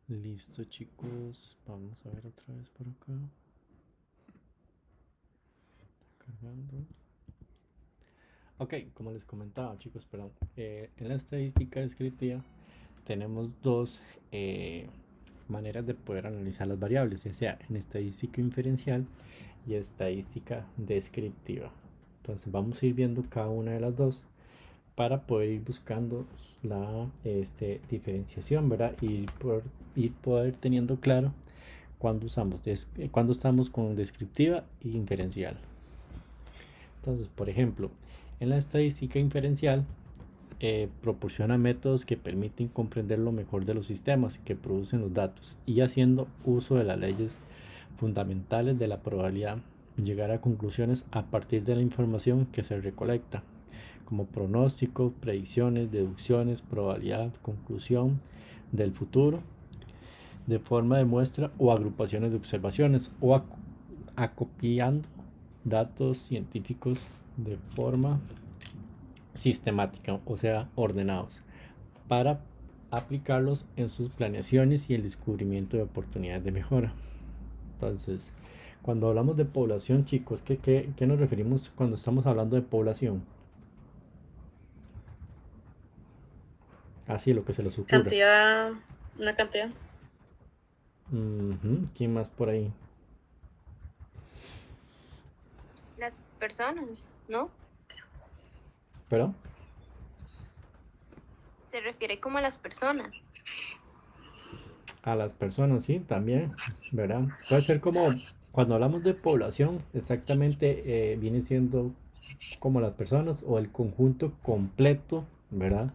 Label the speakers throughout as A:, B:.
A: Listo, chicos. Vamos a ver otra vez por acá. Está cargando. Ok, como les comentaba, chicos, perdón. En la estadística descriptiva tenemos dos maneras de poder analizar las variables, ya sea en estadística inferencial y estadística descriptiva. Entonces vamos a ir viendo cada una de las dos para poder ir buscando la diferenciación, ¿verdad? Y poder teniendo claro cuando estamos con descriptiva y inferencial. Entonces, por ejemplo, en la estadística inferencial proporciona métodos que permiten comprender lo mejor de los sistemas que producen los datos y haciendo uso de las leyes fundamentales de la probabilidad, llegar a conclusiones a partir de la información que se recolecta, como pronóstico, predicciones, deducciones, probabilidad, conclusión del futuro, de forma de muestra o agrupaciones de observaciones o acopiando datos científicos de forma sistemática, o sea, ordenados, para aplicarlos en sus planeaciones y el descubrimiento de oportunidades de mejora. Entonces, cuando hablamos de población, chicos, ¿qué nos referimos cuando estamos hablando de población? Así, lo que se les ocurra.
B: Cantidad, una cantidad.
A: ¿Quién más por ahí?
B: Las personas, ¿no?
A: ¿Pero?
B: Se refiere como a las personas.
A: A las personas, sí, también, ¿verdad? Puede ser como, cuando hablamos de población, exactamente viene siendo como las personas o el conjunto completo, ¿verdad?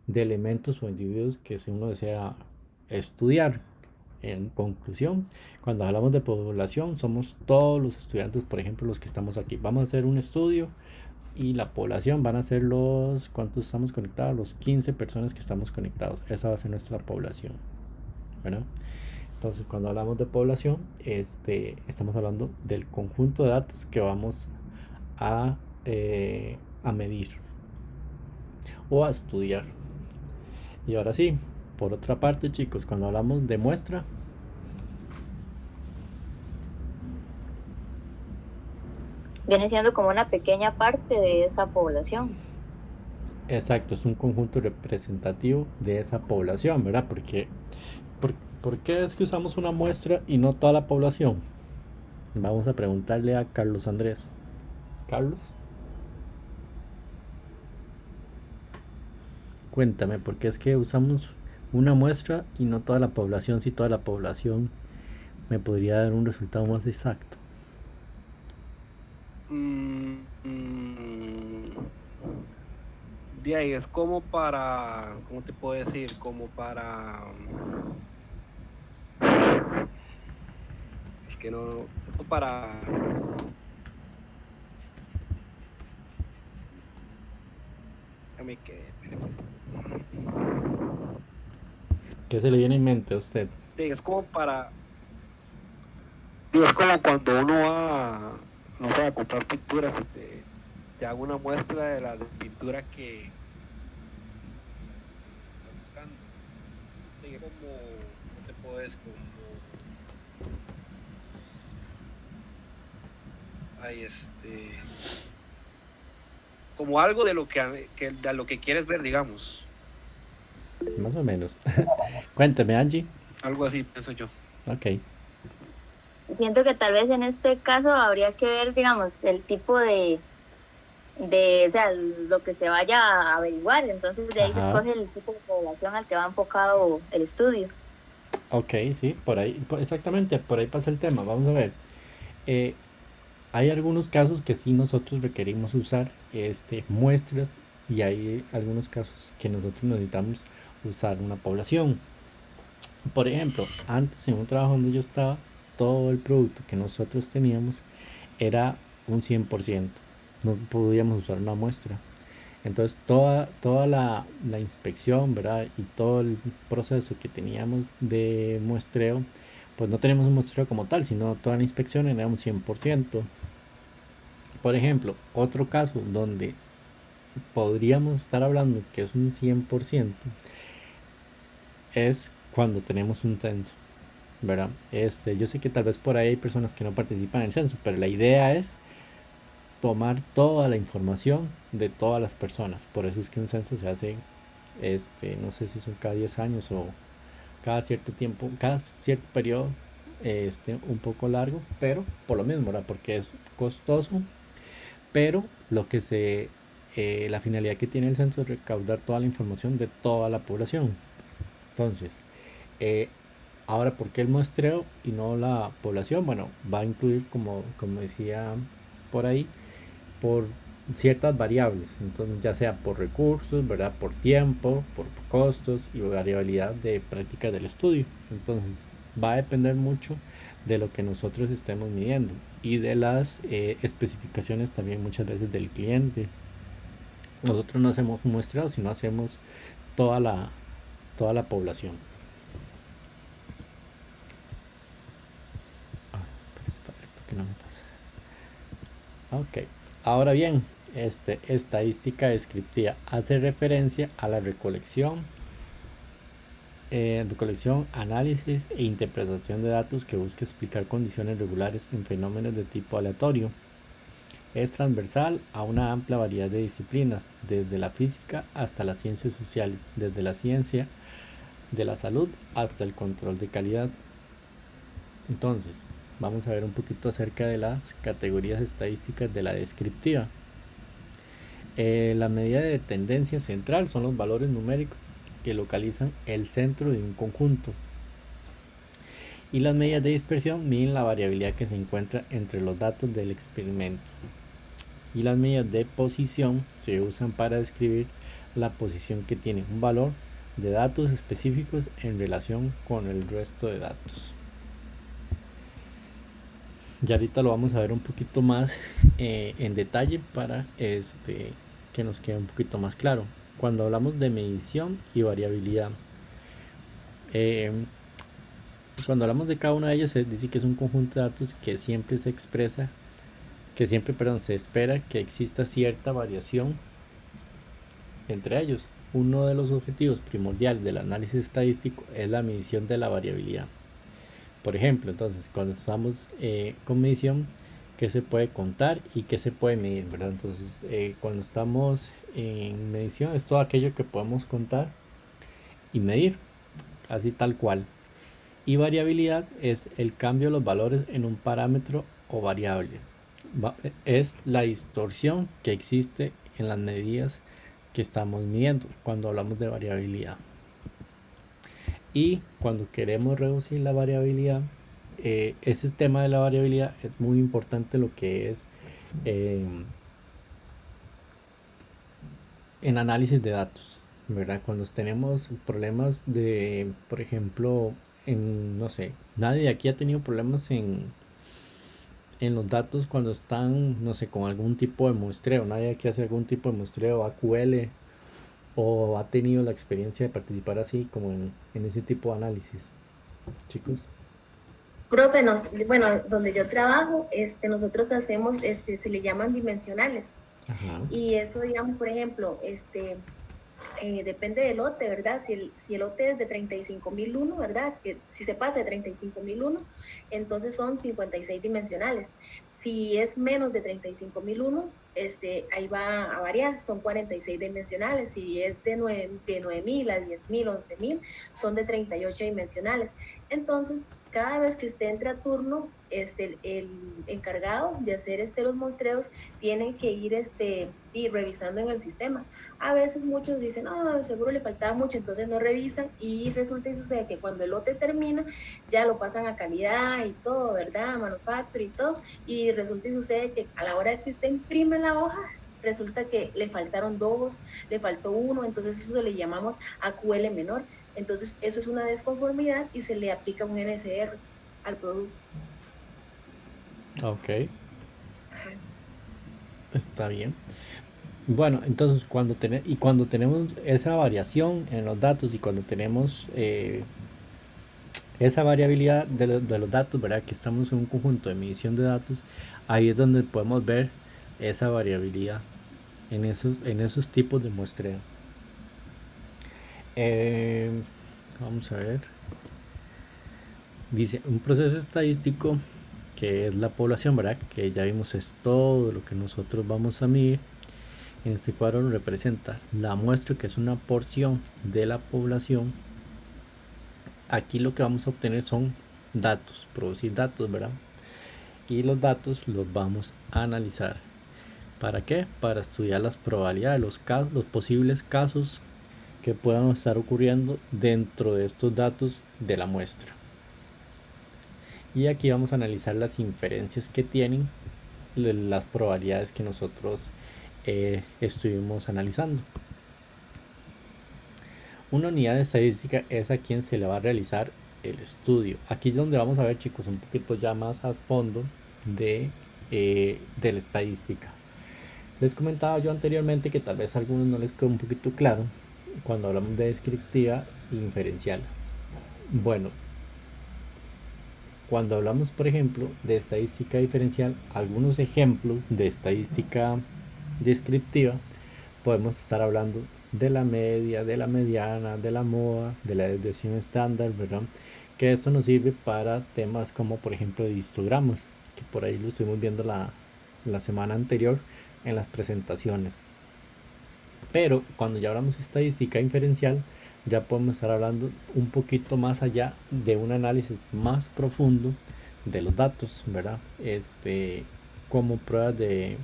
A: De elementos o individuos que si uno desea estudiar. En conclusión, cuando hablamos de población, somos todos los estudiantes, por ejemplo, los que estamos aquí. Vamos a hacer un estudio y la población van a ser ¿cuántos estamos conectados? Los 15 personas que estamos conectados. Esa va a ser nuestra población. Bueno, entonces cuando hablamos de población, estamos hablando del conjunto de datos que vamos a medir o a estudiar. Y ahora sí, por otra parte, chicos, cuando hablamos de muestra,
B: Viene siendo como una pequeña parte de esa población.
A: exacto, es un conjunto representativo de esa población, ¿verdad? Por, ¿Por qué es que usamos una muestra y no toda la población? Vamos a preguntarle a Carlos Andrés. Carlos, cuéntame, ¿por qué es que usamos una muestra y no toda la población si toda la población me podría dar un resultado más exacto?
C: Mm, mm, de ahí es como para, ¿cómo te puedo decir? Como para, es que no, es como para, déjame que,
A: ¿Qué se le viene en mente a usted?
C: es como para, es como cuando uno va, no sé, a comprar pinturas y te hago una muestra de la pintura que estás buscando. Es como, ¿cómo te puedo decir? Ay, como algo de lo de lo que quieres ver, digamos.
A: Más o menos. Cuéntame, Angie.
C: Algo así, pienso yo.
A: Ok.
B: Siento que tal vez en este caso habría que ver, digamos, el tipo o sea, lo que se vaya a averiguar. Entonces de ahí se
A: Ajá.
B: escoge el tipo de población al que va enfocado el estudio.
A: Ok, sí, por ahí, exactamente, por ahí pasa el tema. Vamos a ver. Eh, Hay algunos casos que sí nosotros requerimos usar muestras y hay algunos casos que nosotros necesitamos usar una población. Por ejemplo, antes en un trabajo donde yo estaba, todo el producto que nosotros teníamos era un 100%. No podíamos usar una muestra. Entonces toda la inspección, ¿verdad? Y todo el proceso que teníamos de muestreo, pues no teníamos un muestreo como tal, sino toda la inspección era un 100%. Por ejemplo, otro caso donde podríamos estar hablando que es un 100% es cuando tenemos un censo, ¿verdad? Yo sé que tal vez por ahí hay personas que no participan en el censo, pero la idea es tomar toda la información de todas las personas. Por eso es que un censo se hace, no sé si son cada 10 años o cada cierto tiempo, cada cierto periodo, un poco largo, pero por lo mismo, ¿verdad? Porque es costoso, pero la finalidad que tiene el censo es recaudar toda la información de toda la población. Entonces, eh, ahora, ¿por qué el muestreo y no la población? Bueno, va a incluir, como decía por ahí, por ciertas variables, entonces ya sea por recursos, ¿verdad? Por tiempo, por costos y variabilidad de prácticas del estudio. Entonces va a depender mucho de lo que nosotros estemos midiendo y de las especificaciones también muchas veces del cliente. Nosotros no hacemos muestreos, sino hacemos toda la población. ¿Por qué no me pasa? Ok, ahora bien, estadística descriptiva hace referencia a la recolección, análisis e interpretación de datos que busca explicar condiciones regulares en fenómenos de tipo aleatorio. Es transversal a una amplia variedad de disciplinas, desde la física hasta las ciencias sociales, desde la ciencia de la salud hasta el control de calidad. Entonces, vamos a ver un poquito acerca de las categorías estadísticas de la descriptiva. La medida de tendencia central son los valores numéricos que localizan el centro de un conjunto. Y las medidas de dispersión miden la variabilidad que se encuentra entre los datos del experimento. Y las medidas de posición se usan para describir la posición que tiene un valor de datos específicos en relación con el resto de datos. Y ahorita lo vamos a ver un poquito más en detalle para que nos quede un poquito más claro. Cuando hablamos de medición y variabilidad, cuando hablamos de cada una de ellas se dice que es un conjunto de datos que siempre se espera que exista cierta variación entre ellos. Uno de los objetivos primordiales del análisis estadístico es la medición de la variabilidad. Por ejemplo, entonces cuando estamos con medición, ¿qué se puede contar y qué se puede medir, ¿verdad? Entonces, cuando estamos en medición es todo aquello que podemos contar y medir, así tal cual. Y variabilidad es el cambio de los valores en un parámetro o variable. Es la distorsión que existe en las medidas que estamos midiendo cuando hablamos de variabilidad. Y cuando queremos reducir la variabilidad, ese tema de la variabilidad es muy importante lo que es en análisis de datos, ¿verdad? Cuando tenemos problemas de, por ejemplo, no sé, nadie aquí ha tenido problemas en los datos cuando están, no sé, con algún tipo de muestreo, nadie aquí hace algún tipo de muestreo AQL o ha tenido la experiencia de participar así como en ese tipo de análisis, chicos.
D: Profe, bueno, donde yo trabajo, nosotros hacemos, se le llaman dimensionales.
A: Ajá.
D: Y eso, digamos, por ejemplo, depende del lote, ¿verdad? Si el lote es de 35.001, ¿verdad? Que si se pasa de 35.001, entonces son 56 dimensionales. Si es menos de 35.001, ahí va a variar, son 46 dimensionales. Si es de 9.000 a 10.000, 11.000, son de 38 dimensionales. Entonces, cada vez que usted entre a turno, el encargado de hacer los muestreos tiene que ir revisando en el sistema. A veces muchos dicen, no, seguro le faltaba mucho, entonces no revisan y resulta y sucede que cuando el lote termina ya lo pasan a calidad y todo, ¿verdad? Manufactura y todo, y resulta y sucede que a la hora de que usted imprime la hoja, resulta que le faltaron 2, le faltó 1, entonces eso le llamamos AQL menor. Entonces eso es una desconformidad y se le aplica un NSR al producto.
A: Ok. Ajá. Está bien. Bueno, entonces cuando tenemos esa variación en los datos y cuando tenemos esa variabilidad de los datos, ¿verdad? Que estamos en un conjunto de medición de datos, ahí es donde podemos ver esa variabilidad en esos tipos de muestreo. Vamos a ver. Dice, un proceso estadístico que es la población, ¿verdad? Que ya vimos es todo lo que nosotros vamos a medir. En este cuadro representa la muestra, que es una porción de la población. Aquí lo que vamos a obtener son datos, producir datos, ¿verdad? Y los datos los vamos a analizar. ¿Para qué? Para estudiar las probabilidades, los posibles casos que puedan estar ocurriendo dentro de estos datos de la muestra. Y aquí vamos a analizar las inferencias que tienen las probabilidades que nosotros estuvimos analizando. Una unidad de estadística es a quien se le va a realizar el estudio. Aquí es donde vamos a ver, chicos, un poquito ya más a fondo de la estadística. Les comentaba yo anteriormente que tal vez a algunos no les quedó un poquito claro cuando hablamos de descriptiva e inferencial. Bueno, cuando hablamos, por ejemplo, de estadística diferencial, algunos ejemplos de estadística descriptiva, podemos estar hablando de la media, de la mediana, de la moda, de la desviación estándar, ¿verdad? Que esto nos sirve para temas como, por ejemplo, de histogramas, que por ahí lo estuvimos viendo la semana anterior en las presentaciones. Pero cuando ya hablamos de estadística inferencial, ya podemos estar hablando un poquito más allá de un análisis más profundo de los datos, ¿verdad? Como pruebas de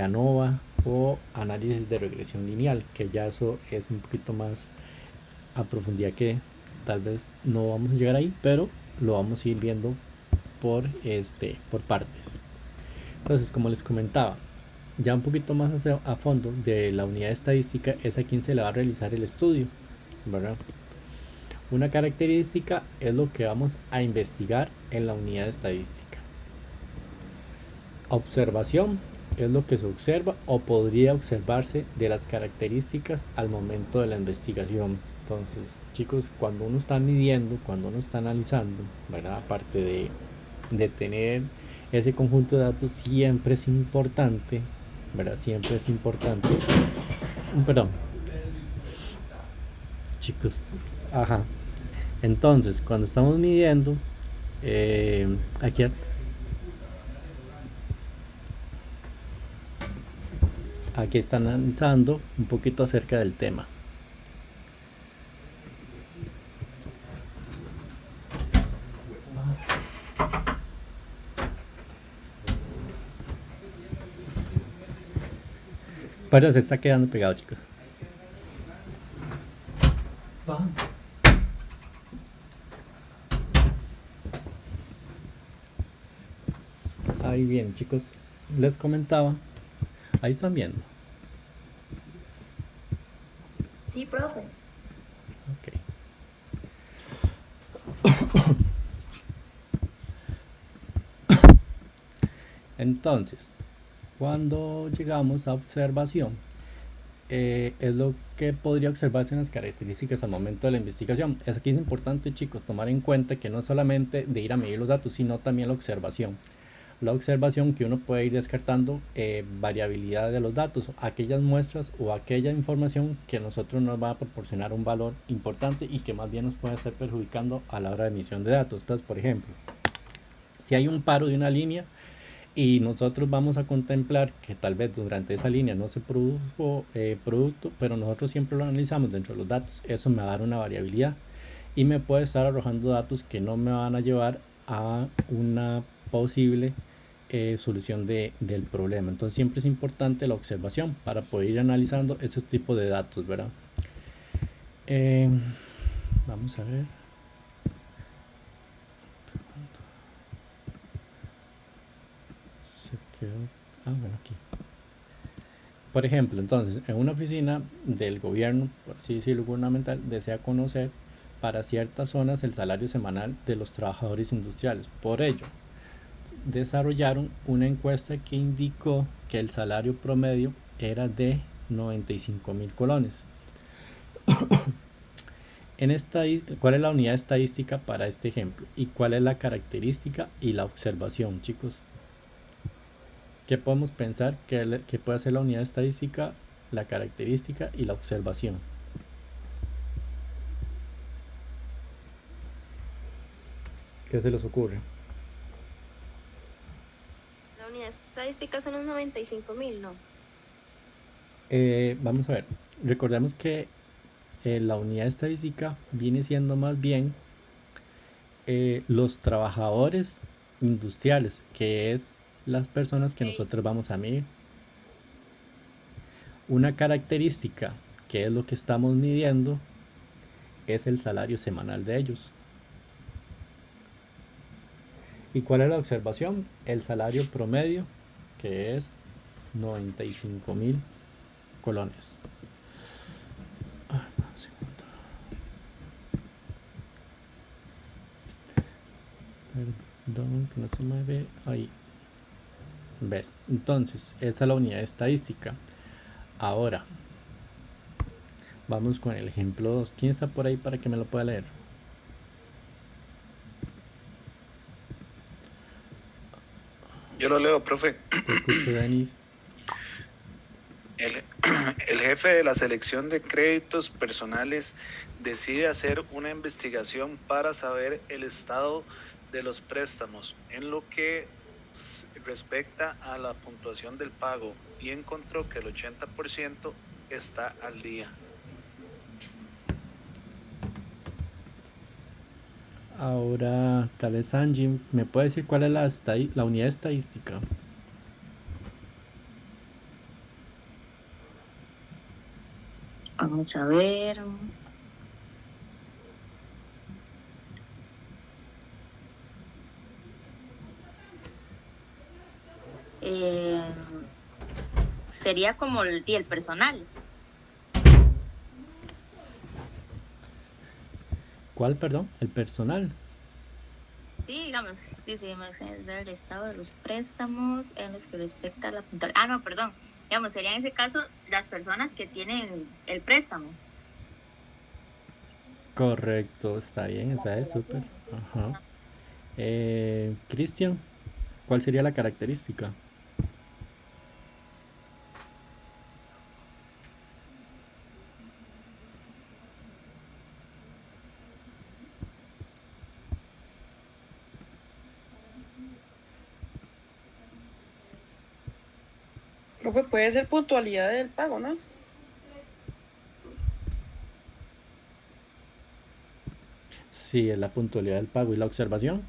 A: ANOVA o análisis de regresión lineal, que ya eso es un poquito más a profundidad, que tal vez no vamos a llegar ahí, pero lo vamos a ir viendo por partes. Entonces, como les comentaba, ya un poquito más a fondo de la unidad estadística es a quien se le va a realizar el estudio, ¿verdad? Una característica es lo que vamos a investigar en la unidad estadística. Observación es lo que se observa o podría observarse de las características al momento de la investigación. Entonces, chicos, cuando uno está midiendo, cuando uno está analizando, ¿verdad? Aparte de tener ese conjunto de datos, siempre es importante, ¿verdad? Siempre es importante. Perdón. Chicos. Ajá. Entonces, cuando estamos midiendo, aquí están analizando un poquito acerca del tema. Pero se está quedando pegado, chicos. Ahí bien, chicos. Les comentaba. Ahí están viendo.
D: Sí, profe.
A: Ok. Entonces, cuando llegamos a observación, es lo que podría observarse en las características al momento de la investigación. Aquí es importante, chicos, tomar en cuenta que no solamente de ir a medir los datos, sino también la observación. La observación que uno puede ir descartando variabilidad de los datos, aquellas muestras o aquella información que a nosotros nos va a proporcionar un valor importante y que más bien nos puede estar perjudicando a la hora de emisión de datos. Entonces, por ejemplo, si hay un paro de una línea y nosotros vamos a contemplar que tal vez durante esa línea no se produjo producto, pero nosotros siempre lo analizamos dentro de los datos, eso me va a dar una variabilidad y me puede estar arrojando datos que no me van a llevar a una posible solución del problema. Entonces siempre es importante la observación para poder ir analizando ese tipo de datos, ¿verdad? Vamos a ver. Bueno, aquí. Por ejemplo, entonces, en una oficina del gobierno, por así decirlo, gubernamental, desea conocer para ciertas zonas el salario semanal de los trabajadores industriales. Por ello, desarrollaron una encuesta que indicó que el salario promedio era de 95,000 colones. ¿Cuál es la unidad estadística para este ejemplo? ¿Y cuál es la característica y la observación, chicos? ¿Qué podemos pensar que puede ser la unidad estadística, la característica y la observación? ¿Qué se les ocurre?
E: La unidad estadística son los 95.000, ¿no?
A: Vamos a ver, recordemos que la unidad estadística viene siendo más bien los trabajadores industriales, que es las personas que
E: Ok.
A: nosotros vamos a medir. Una característica, que es lo que estamos midiendo, es el salario semanal de ellos. ¿Y cuál es la observación? El salario promedio, que es 95.000 colones. Un segundo. Perdón, que no se mueve. Ahí. ¿Ves? Entonces, esa es la unidad estadística. Ahora, vamos con el ejemplo 2. ¿Quién está por ahí para que me lo pueda leer?
F: Yo lo leo, profe.
A: Te escucho, Denis.
F: El, el jefe de la selección de créditos personales decide hacer una investigación para saber el estado de los préstamos en lo que respecta a la puntuación del pago y encontró que el 80% está al día.
A: Ahora, tal vez Angie, ¿me puede decir cuál es la unidad estadística?
B: Vamos a ver. Eh, sería como el personal.
A: ¿Cuál, perdón? El personal.
B: Sí, digamos, dice el estado de los préstamos en los que respecta a la puntualidad. Ah, no, perdón. Digamos, sería en ese caso las personas que tienen el préstamo.
A: Correcto, está bien, esa es súper. Ajá. Cristian, ¿cuál sería la característica?
G: Profe, puede ser puntualidad del pago, ¿no?
A: Sí, es la puntualidad del pago y la observación.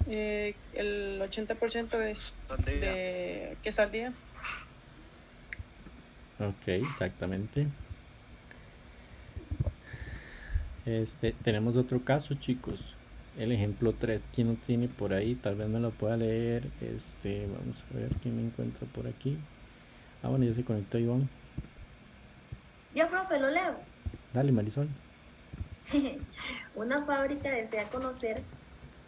G: El 80%
F: Al día.
G: de que está al día.
A: Ok, exactamente. Tenemos otro caso, chicos. El ejemplo 3. ¿Quién lo tiene por ahí? Tal vez me lo pueda leer. Vamos a ver quién me encuentra por aquí. Ah, bueno, ya se conectó Iván.
D: Yo, profe, lo leo.
A: Dale, Marisol.
D: Una fábrica desea conocer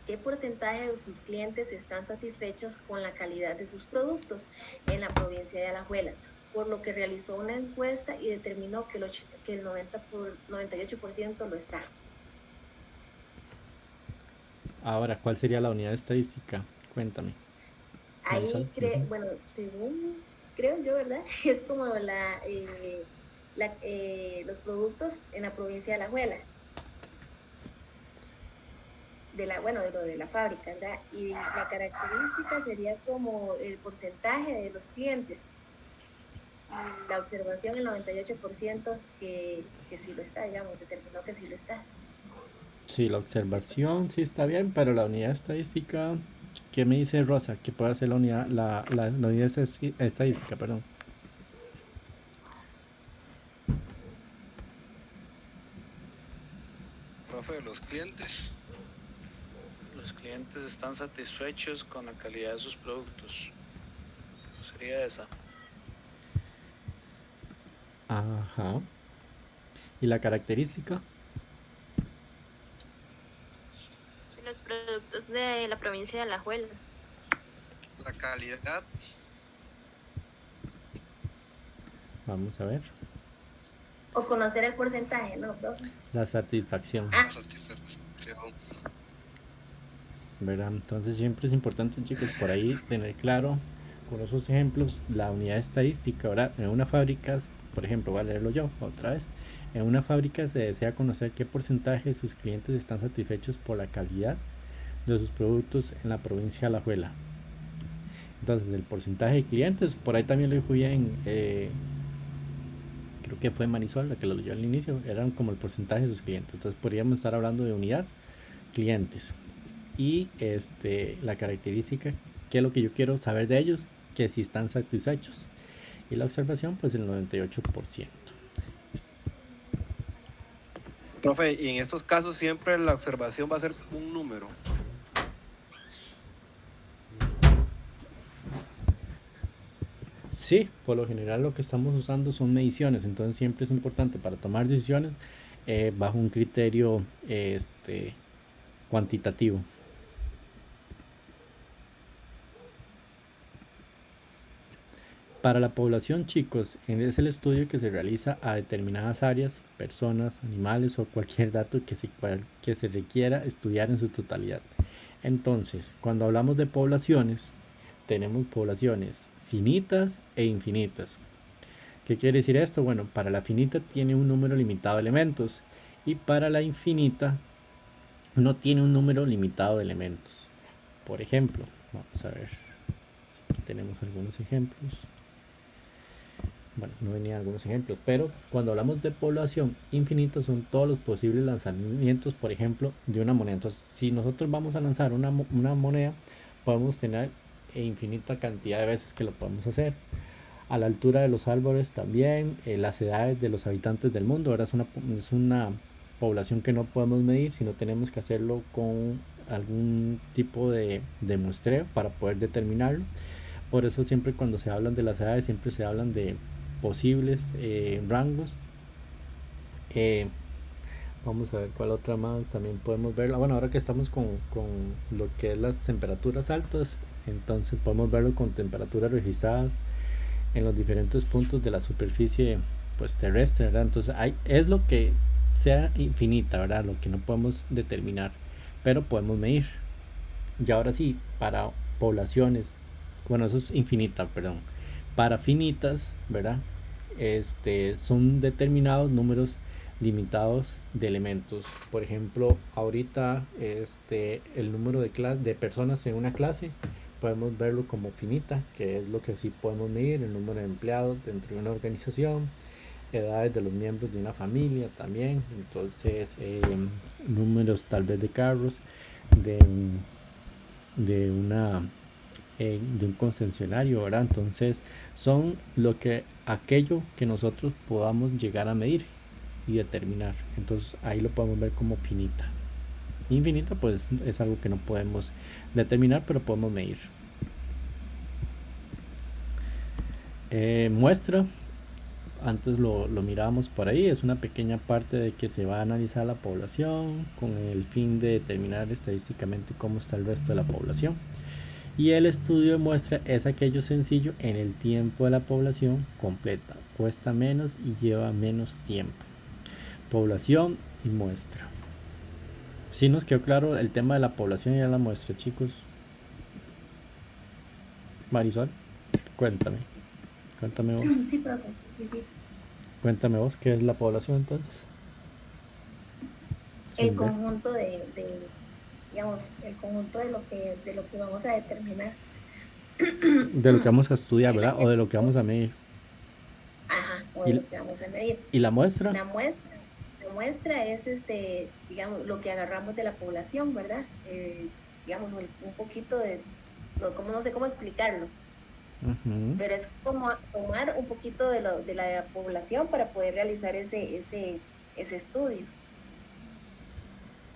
D: qué porcentaje de sus clientes están satisfechos con la calidad de sus productos en la provincia de Alajuela, por lo que realizó una encuesta y determinó que el 98% lo está.
A: Ahora, ¿cuál sería la unidad estadística? Cuéntame.
D: Ahí,
A: Marisol.
D: bueno, según creo yo, ¿verdad? Es como los productos en la provincia de Alajuela. De lo de la fábrica, ¿verdad? Y la característica sería como el porcentaje de los clientes. Y la observación, el 98% que sí lo está, digamos, determinó que sí lo está.
A: Sí, la observación sí está bien, pero la unidad estadística, ¿qué me dice Rosa? ¿Qué puede hacer la unidad, la unidad estadística, perdón?
C: Profe, los clientes.
F: Los clientes están satisfechos con la calidad de sus productos. Sería esa.
A: Ajá. ¿Y la característica?
E: Los productos de la provincia de Alajuela.
C: La calidad.
A: Vamos a ver.
D: O conocer el porcentaje, ¿no, profe?
A: La satisfacción.
D: Ah.
A: ¿Verdad? Entonces siempre es importante, chicos, por ahí tener claro con esos ejemplos la unidad estadística. Ahora, en una fábrica, por ejemplo, voy a leerlo yo otra vez. En una fábrica se desea conocer qué porcentaje de sus clientes están satisfechos por la calidad de sus productos en la provincia de Alajuela. Entonces, el porcentaje de clientes, por ahí también lo dijo bien, creo que fue Marisol la que lo leyó al inicio, eran como el porcentaje de sus clientes. Entonces, podríamos estar hablando de unidad, clientes. Y la característica, que es lo que yo quiero saber de ellos, que si están satisfechos. Y la observación, pues el 98%.
C: Profe, y en estos casos siempre la observación va a ser un número.
A: Sí, por lo general lo que estamos usando son mediciones, entonces siempre es importante para tomar decisiones bajo un criterio cuantitativo. Para la población, chicos, es el estudio que se realiza a determinadas áreas, personas, animales o cualquier dato que se requiera estudiar en su totalidad. Entonces, cuando hablamos de poblaciones, tenemos poblaciones finitas e infinitas. ¿Qué quiere decir esto? Bueno, para la finita tiene un número limitado de elementos y para la infinita no tiene un número limitado de elementos. Por ejemplo, vamos a ver, aquí tenemos algunos ejemplos. Bueno, no venían algunos ejemplos, pero cuando hablamos de población infinita son todos los posibles lanzamientos, por ejemplo, de una moneda. Entonces, si nosotros vamos a lanzar una moneda, podemos tener infinita cantidad de veces que lo podemos hacer. A la altura de los árboles también, las edades de los habitantes del mundo. Ahora es una población que no podemos medir, sino tenemos que hacerlo con algún tipo de muestreo para poder determinarlo. Por eso siempre cuando se hablan de las edades, siempre se hablan de posibles rangos. Vamos a ver cuál otra más también podemos verla. Bueno, ahora que estamos con lo que es las temperaturas altas, entonces podemos verlo con temperaturas registradas en los diferentes puntos de la superficie pues terrestre, ¿verdad? Entonces es lo que sea infinita, ¿verdad? Lo que no podemos determinar, pero podemos medir. Y ahora sí, para poblaciones, bueno, eso es infinita, perdón. Para finitas, ¿verdad? Son determinados números limitados de elementos. Por ejemplo, ahorita el número de personas en una clase podemos verlo como finita, que es lo que sí podemos medir, el número de empleados dentro de una organización, edades de los miembros de una familia también, entonces números tal vez de carros, de un concesionario, ¿verdad? Entonces son aquello que nosotros podamos llegar a medir y determinar. Entonces ahí lo podemos ver como finita. Infinita pues es algo que no podemos determinar, pero podemos medir. Muestra, antes lo mirábamos por ahí, es una pequeña parte de que se va a analizar la población con el fin de determinar estadísticamente cómo está el resto de la población. Y el estudio de muestra es aquello sencillo en el tiempo de la población completa, cuesta menos y lleva menos tiempo. Población y muestra. ¿Sí nos quedó claro el tema de la población y de la muestra, chicos? Marisol, cuéntame vos.
D: Sí, profe, sí.
A: Cuéntame vos, ¿qué es la población entonces?
D: El conjunto digamos, el conjunto de lo que vamos a determinar.
A: De lo que vamos a estudiar, ¿verdad? O de lo que vamos a medir.
D: Ajá, o de lo que vamos a medir.
A: ¿Y la muestra?
D: La muestra es, digamos, lo que agarramos de la población, ¿verdad? Digamos, un poquito no sé cómo explicarlo.
A: Uh-huh.
D: Pero es como tomar un poquito de la población para poder realizar ese estudio.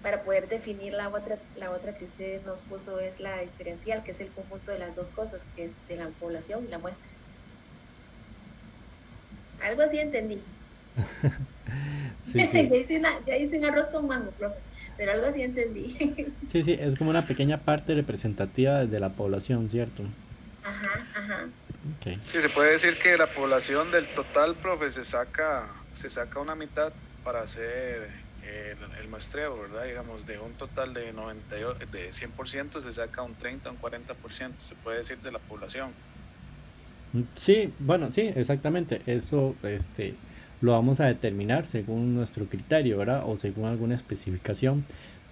D: Para poder definir la otra que ustedes nos puso es la diferencial, que es el conjunto de las dos cosas, que es de la población y la muestra. Algo así entendí.
A: Sí.
D: ya hice un arroz con mango, profe, pero algo así entendí.
A: Sí, es como una pequeña parte representativa de la población, ¿cierto?
D: Ajá.
A: Okay.
F: Sí, se puede decir que la población del total, profe, se saca una mitad para hacer el muestreo, ¿verdad? Digamos, de un total de 100% se saca un 30, un 40%, se puede decir, de la población.
A: Sí, bueno, sí, exactamente. Eso lo vamos a determinar según nuestro criterio, ¿verdad? O según alguna especificación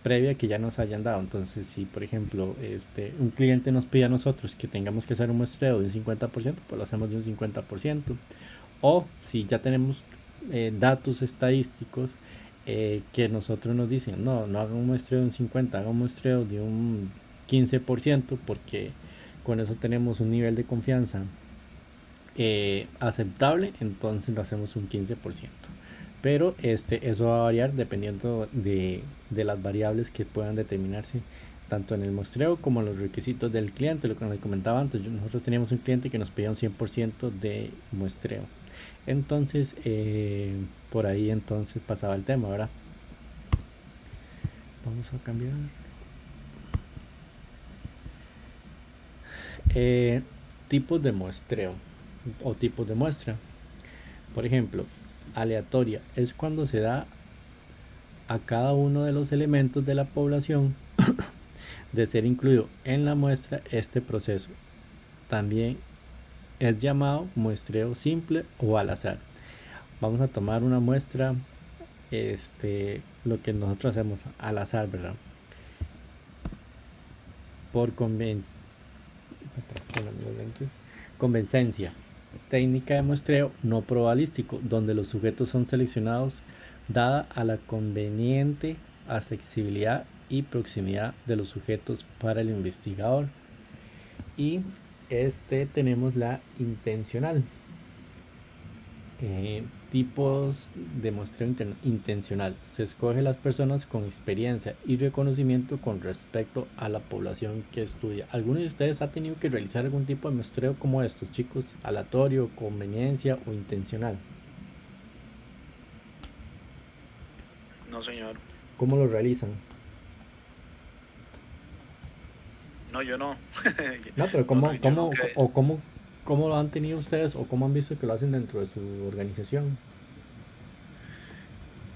A: previa que ya nos hayan dado. Entonces, si por ejemplo un cliente nos pide a nosotros que tengamos que hacer un muestreo de un 50%, pues lo hacemos de un 50%. O si ya tenemos datos estadísticos que nosotros nos dicen, no, no haga un muestreo de un 50, haga un muestreo de un 15%, porque con eso tenemos un nivel de confianza aceptable, entonces lo hacemos un 15%. Pero eso va a variar dependiendo de las variables que puedan determinarse tanto en el muestreo como en los requisitos del cliente. Lo que les comentaba antes, nosotros teníamos un cliente que nos pedía un 100% de muestreo. Entonces, por ahí entonces pasaba el tema, ¿verdad? Vamos a cambiar. Tipos de muestreo o tipos de muestra. Por ejemplo, aleatoria es cuando se da a cada uno de los elementos de la población de ser incluido en la muestra este proceso. También es llamado muestreo simple o al azar. Vamos a tomar una muestra, lo que nosotros hacemos al azar, ¿verdad? Por conveniencia. Técnica de muestreo no probabilístico, donde los sujetos son seleccionados dada a la conveniente accesibilidad y proximidad de los sujetos para el investigador. Y tenemos la intencional. Tipos de muestreo intencional. Se escoge las personas con experiencia y reconocimiento con respecto a la población que estudia. ¿Alguno de ustedes ha tenido que realizar algún tipo de muestreo como estos, chicos? Aleatorio, conveniencia o intencional.
F: No, señor.
A: ¿Cómo lo realizan?
F: No, yo no.
A: No, pero ¿cómo,
F: yo
A: cómo,
F: nunca-
A: o cómo lo han tenido ustedes o cómo han visto que lo hacen dentro de su organización?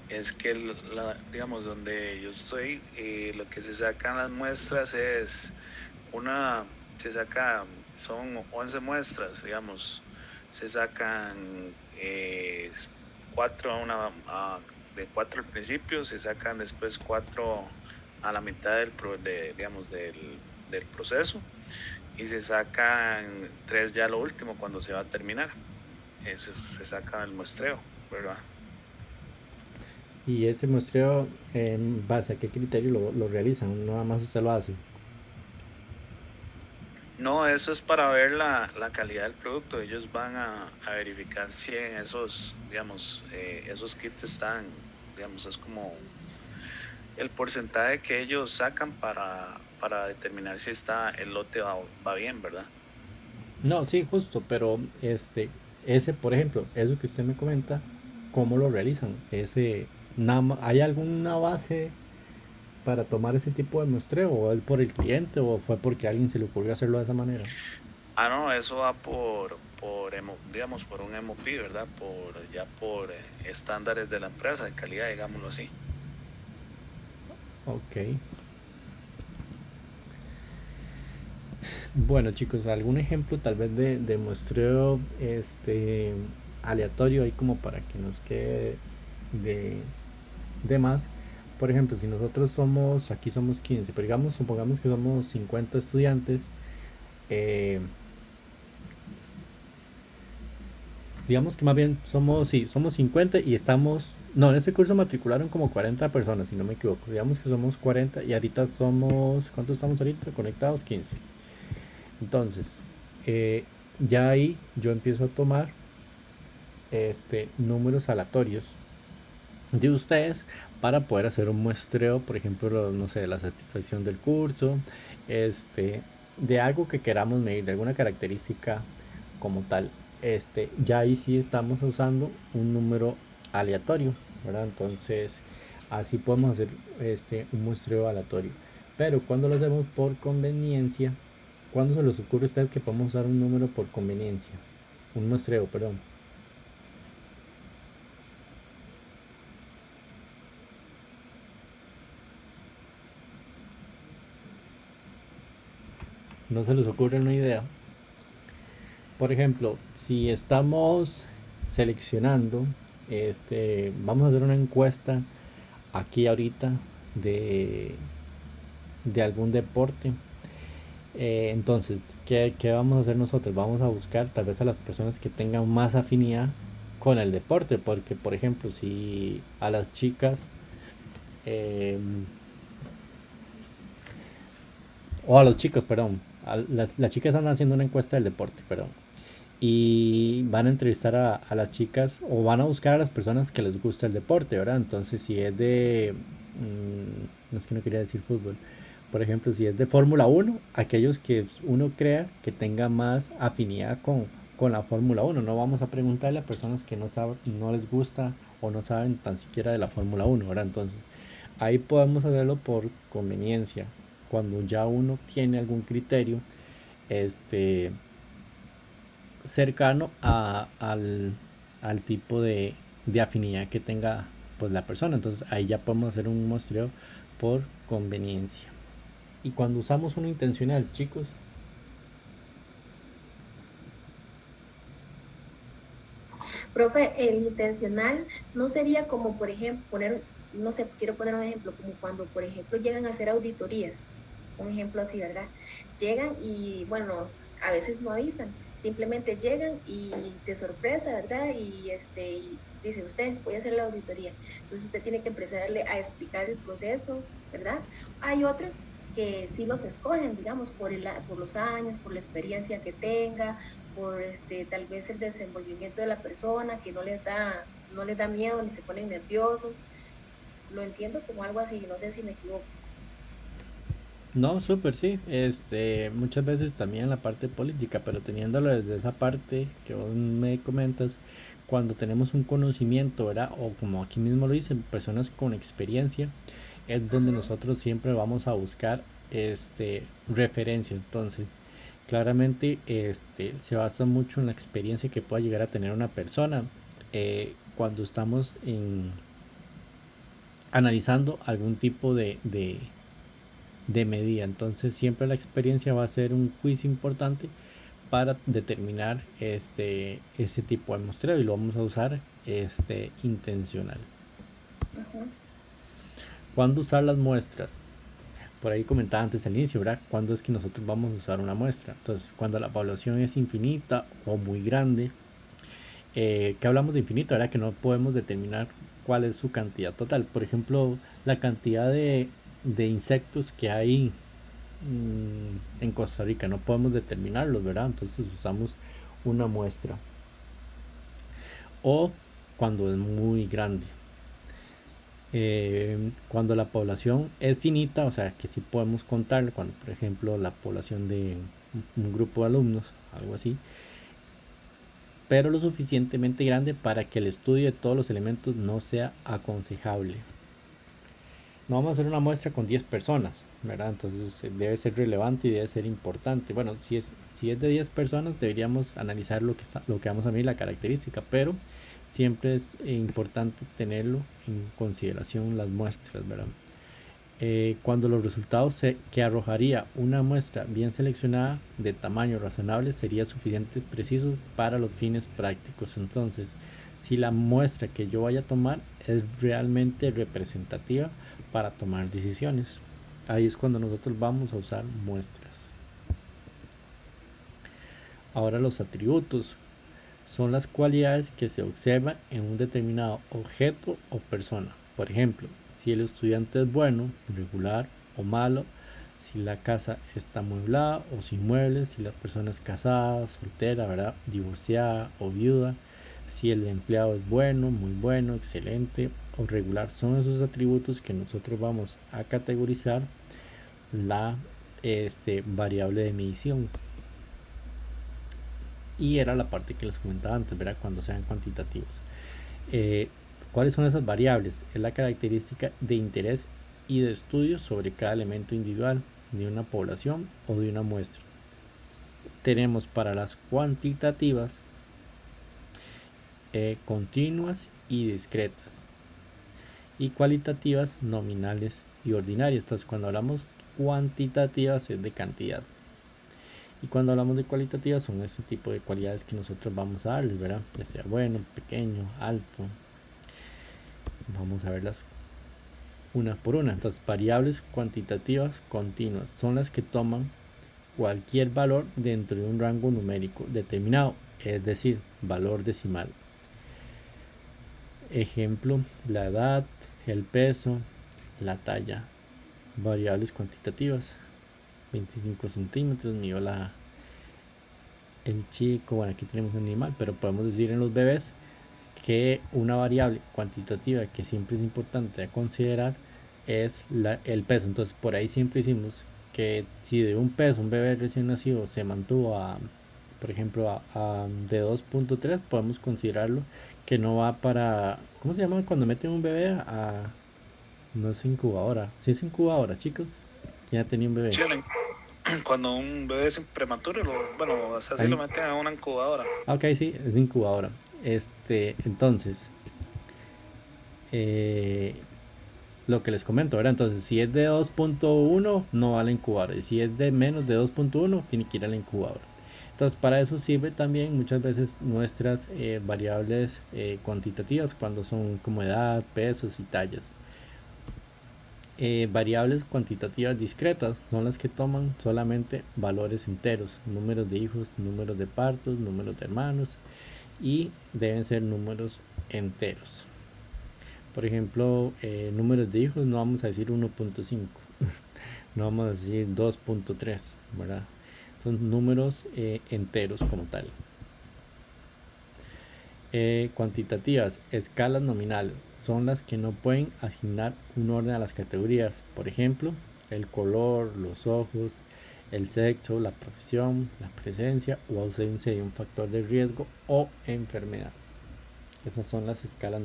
F: Es que, digamos, donde yo estoy, lo que se sacan las muestras es son 11 muestras, digamos, se sacan 4 de 4 al principio, se sacan después 4 a la mitad del proceso, y se sacan 3 ya lo último cuando se va a terminar. Eso se saca el muestreo, ¿verdad?
A: Y ese muestreo, ¿en base a qué criterio lo realizan? Nada más usted lo hace.
F: No, eso es para ver la calidad del producto. Ellos van a verificar si en esos, digamos, esos kits están, digamos, es como el porcentaje que ellos sacan para determinar si el lote va bien, ¿verdad?
A: No, sí, justo, pero ese, por ejemplo, eso que usted me comenta, ¿cómo lo realizan? ¿Hay alguna base para tomar ese tipo de muestreo? ¿O es por el cliente o fue porque a alguien se le ocurrió hacerlo de esa manera?
F: No, eso va digamos, por un MOP, ¿verdad? Por estándares de la empresa de calidad, digámoslo así.
A: Ok. Bueno, chicos, algún ejemplo tal vez de muestreo aleatorio ahí como para que nos quede de más. Por ejemplo, si nosotros aquí somos 15, pero supongamos que somos 50 estudiantes, digamos que más bien somos 50 y en ese curso matricularon como 40 personas, si no me equivoco. Digamos que somos 40 y ahorita ¿cuántos estamos ahorita conectados? 15. Entonces, ya ahí yo empiezo a tomar números aleatorios de ustedes para poder hacer un muestreo, por ejemplo, no sé, de la satisfacción del curso, de algo que queramos medir, de alguna característica como tal. Ya ahí sí estamos usando un número aleatorio, ¿verdad? Entonces, así podemos hacer un muestreo aleatorio. Pero cuando lo hacemos por conveniencia, ¿cuándo se les ocurre a ustedes que podemos usar un número por conveniencia? Un muestreo, perdón. ¿No se les ocurre una idea? Por ejemplo, si estamos seleccionando vamos a hacer una encuesta aquí ahorita de, de algún deporte. Entonces, ¿qué vamos a hacer nosotros? Vamos a buscar tal vez a las personas que tengan más afinidad con el deporte, porque por ejemplo, si a las chicas eh, o a los chicos, perdón, las chicas andan haciendo una encuesta del deporte, perdón, y van a entrevistar a las chicas o van a buscar a las personas que les gusta el deporte, ¿verdad? Entonces, si es de, no es que no quería decir fútbol, por ejemplo, si es de Fórmula 1, aquellos que uno crea que tenga más afinidad con la Fórmula 1, no vamos a preguntarle a personas que no saben, no les gusta o no saben tan siquiera de la Fórmula 1, ¿verdad? Entonces, ahí podemos hacerlo por conveniencia, cuando ya uno tiene algún criterio, este cercano al tipo de afinidad que tenga pues la persona. Entonces ahí ya podemos hacer un muestreo por conveniencia. Y cuando usamos uno intencional, chicos,
D: Profe, el intencional no sería como, por ejemplo, poner, no sé, quiero poner un ejemplo, como cuando, por ejemplo, llegan a hacer auditorías, un ejemplo así, ¿verdad? Llegan y, bueno, a veces no avisan, simplemente llegan y de sorpresa, ¿verdad? Y dice, usted, voy a hacer la auditoría. Entonces usted tiene que empezarle a explicar el proceso, ¿verdad? Hay otros que sí los escogen, digamos, por los años, por la experiencia que tenga, por tal vez el desenvolvimiento de la persona, que no les da miedo ni se ponen nerviosos. Lo entiendo como algo así, no sé si me equivoco.
A: no, súper sí. Muchas veces también la parte política, pero teniéndolo desde esa parte que vos me comentas, cuando tenemos un conocimiento, ¿verdad? O como aquí mismo lo dicen, personas con experiencia, es donde
D: Ajá.
A: nosotros siempre vamos a buscar referencia. Entonces, claramente se basa mucho en la experiencia que pueda llegar a tener una persona cuando estamos analizando algún tipo de medida. Entonces siempre la experiencia va a ser un quiz importante para determinar este tipo de muestreo y lo vamos a usar intencional.
D: Ajá.
A: ¿Cuándo usar las muestras? Por ahí comentaba antes al inicio, ¿verdad? ¿Cuándo es que nosotros vamos a usar una muestra? Entonces, cuando la población es infinita o muy grande, que hablamos de infinito, ¿verdad? Que no podemos determinar cuál es su cantidad total. Por ejemplo, la cantidad de insectos que hay en Costa Rica, no podemos determinarlos, ¿verdad? Entonces usamos una muestra. O cuando es muy grande. Cuando la población es finita, o sea que sí podemos contar, cuando por ejemplo la población de un grupo de alumnos, algo así, pero lo suficientemente grande para que el estudio de todos los elementos no sea aconsejable. No vamos a hacer una muestra con 10 personas, ¿verdad? Entonces debe ser relevante y debe ser importante. Bueno, si es de 10 personas, deberíamos analizar lo que vamos a medir, la característica, pero siempre es importante tenerlo en consideración las muestras, ¿verdad? Cuando los resultados que arrojaría una muestra bien seleccionada de tamaño razonable sería suficiente preciso para los fines prácticos. Entonces, si la muestra que yo vaya a tomar es realmente representativa para tomar decisiones, ahí es cuando nosotros vamos a usar muestras. Ahora los atributos son las cualidades que se observan en un determinado objeto o persona. Por ejemplo, si el estudiante es bueno, regular o malo, si la casa está amueblada o sin muebles, si la persona es casada, soltera, ¿verdad? Divorciada o viuda, si el empleado es bueno, muy bueno, excelente o regular. Son esos atributos que nosotros vamos a categorizar la variable de medición. Y era la parte que les comentaba antes, ¿verdad? Cuando sean cuantitativos. ¿Cuáles son esas variables? Es la característica de interés y de estudio sobre cada elemento individual de una población o de una muestra. Tenemos para las cuantitativas continuas y discretas, y cualitativas nominales y ordinarias. Entonces, cuando hablamos cuantitativas es de cantidad, y cuando hablamos de cualitativas son este tipo de cualidades que nosotros vamos a darles, ¿verdad? Ya sea bueno, pequeño, alto, Vamos a verlas una por una. Entonces, variables cuantitativas continuas son las que toman cualquier valor dentro de un rango numérico determinado, es decir, valor decimal. Ejemplo, la edad, el peso, la talla. Variables cuantitativas. 25 centímetros, midió el chico. Bueno, aquí tenemos un animal, pero podemos decir en los bebés que una variable cuantitativa que siempre es importante a considerar es el peso. Entonces, por ahí siempre decimos que si de un peso un bebé recién nacido se mantuvo por ejemplo, de 2.3, podemos considerarlo que no va para, ¿cómo se llama cuando meten un bebé no es incubadora? Sí es incubadora, chicos. ¿Quién ha tenido un bebé?
F: Sí, cuando un bebé es prematuro, bueno, así
A: Ahí.
F: lo meten a una incubadora.
A: Ok, sí, es incubadora. Entonces, lo que les comento, ¿verdad? Entonces, si es de 2.1, no va a la incubadora. Y si es de menos de 2.1, tiene que ir a la incubadora. Entonces, para eso sirve también muchas veces nuestras variables cuantitativas, cuando son como edad, pesos y tallas. Variables cuantitativas discretas son las que toman solamente valores enteros, números de hijos, números de partos, números de hermanos, y deben ser números enteros. Por ejemplo, números de hijos no vamos a decir 1.5, no vamos a decir 2.3, ¿verdad? Son números enteros como tal. Cuantitativas, escalas nominales, son las que no pueden asignar un orden a las categorías. Por ejemplo, el color, los ojos, el sexo, la profesión, la presencia o ausencia de un factor de riesgo o enfermedad. Esas son las escalas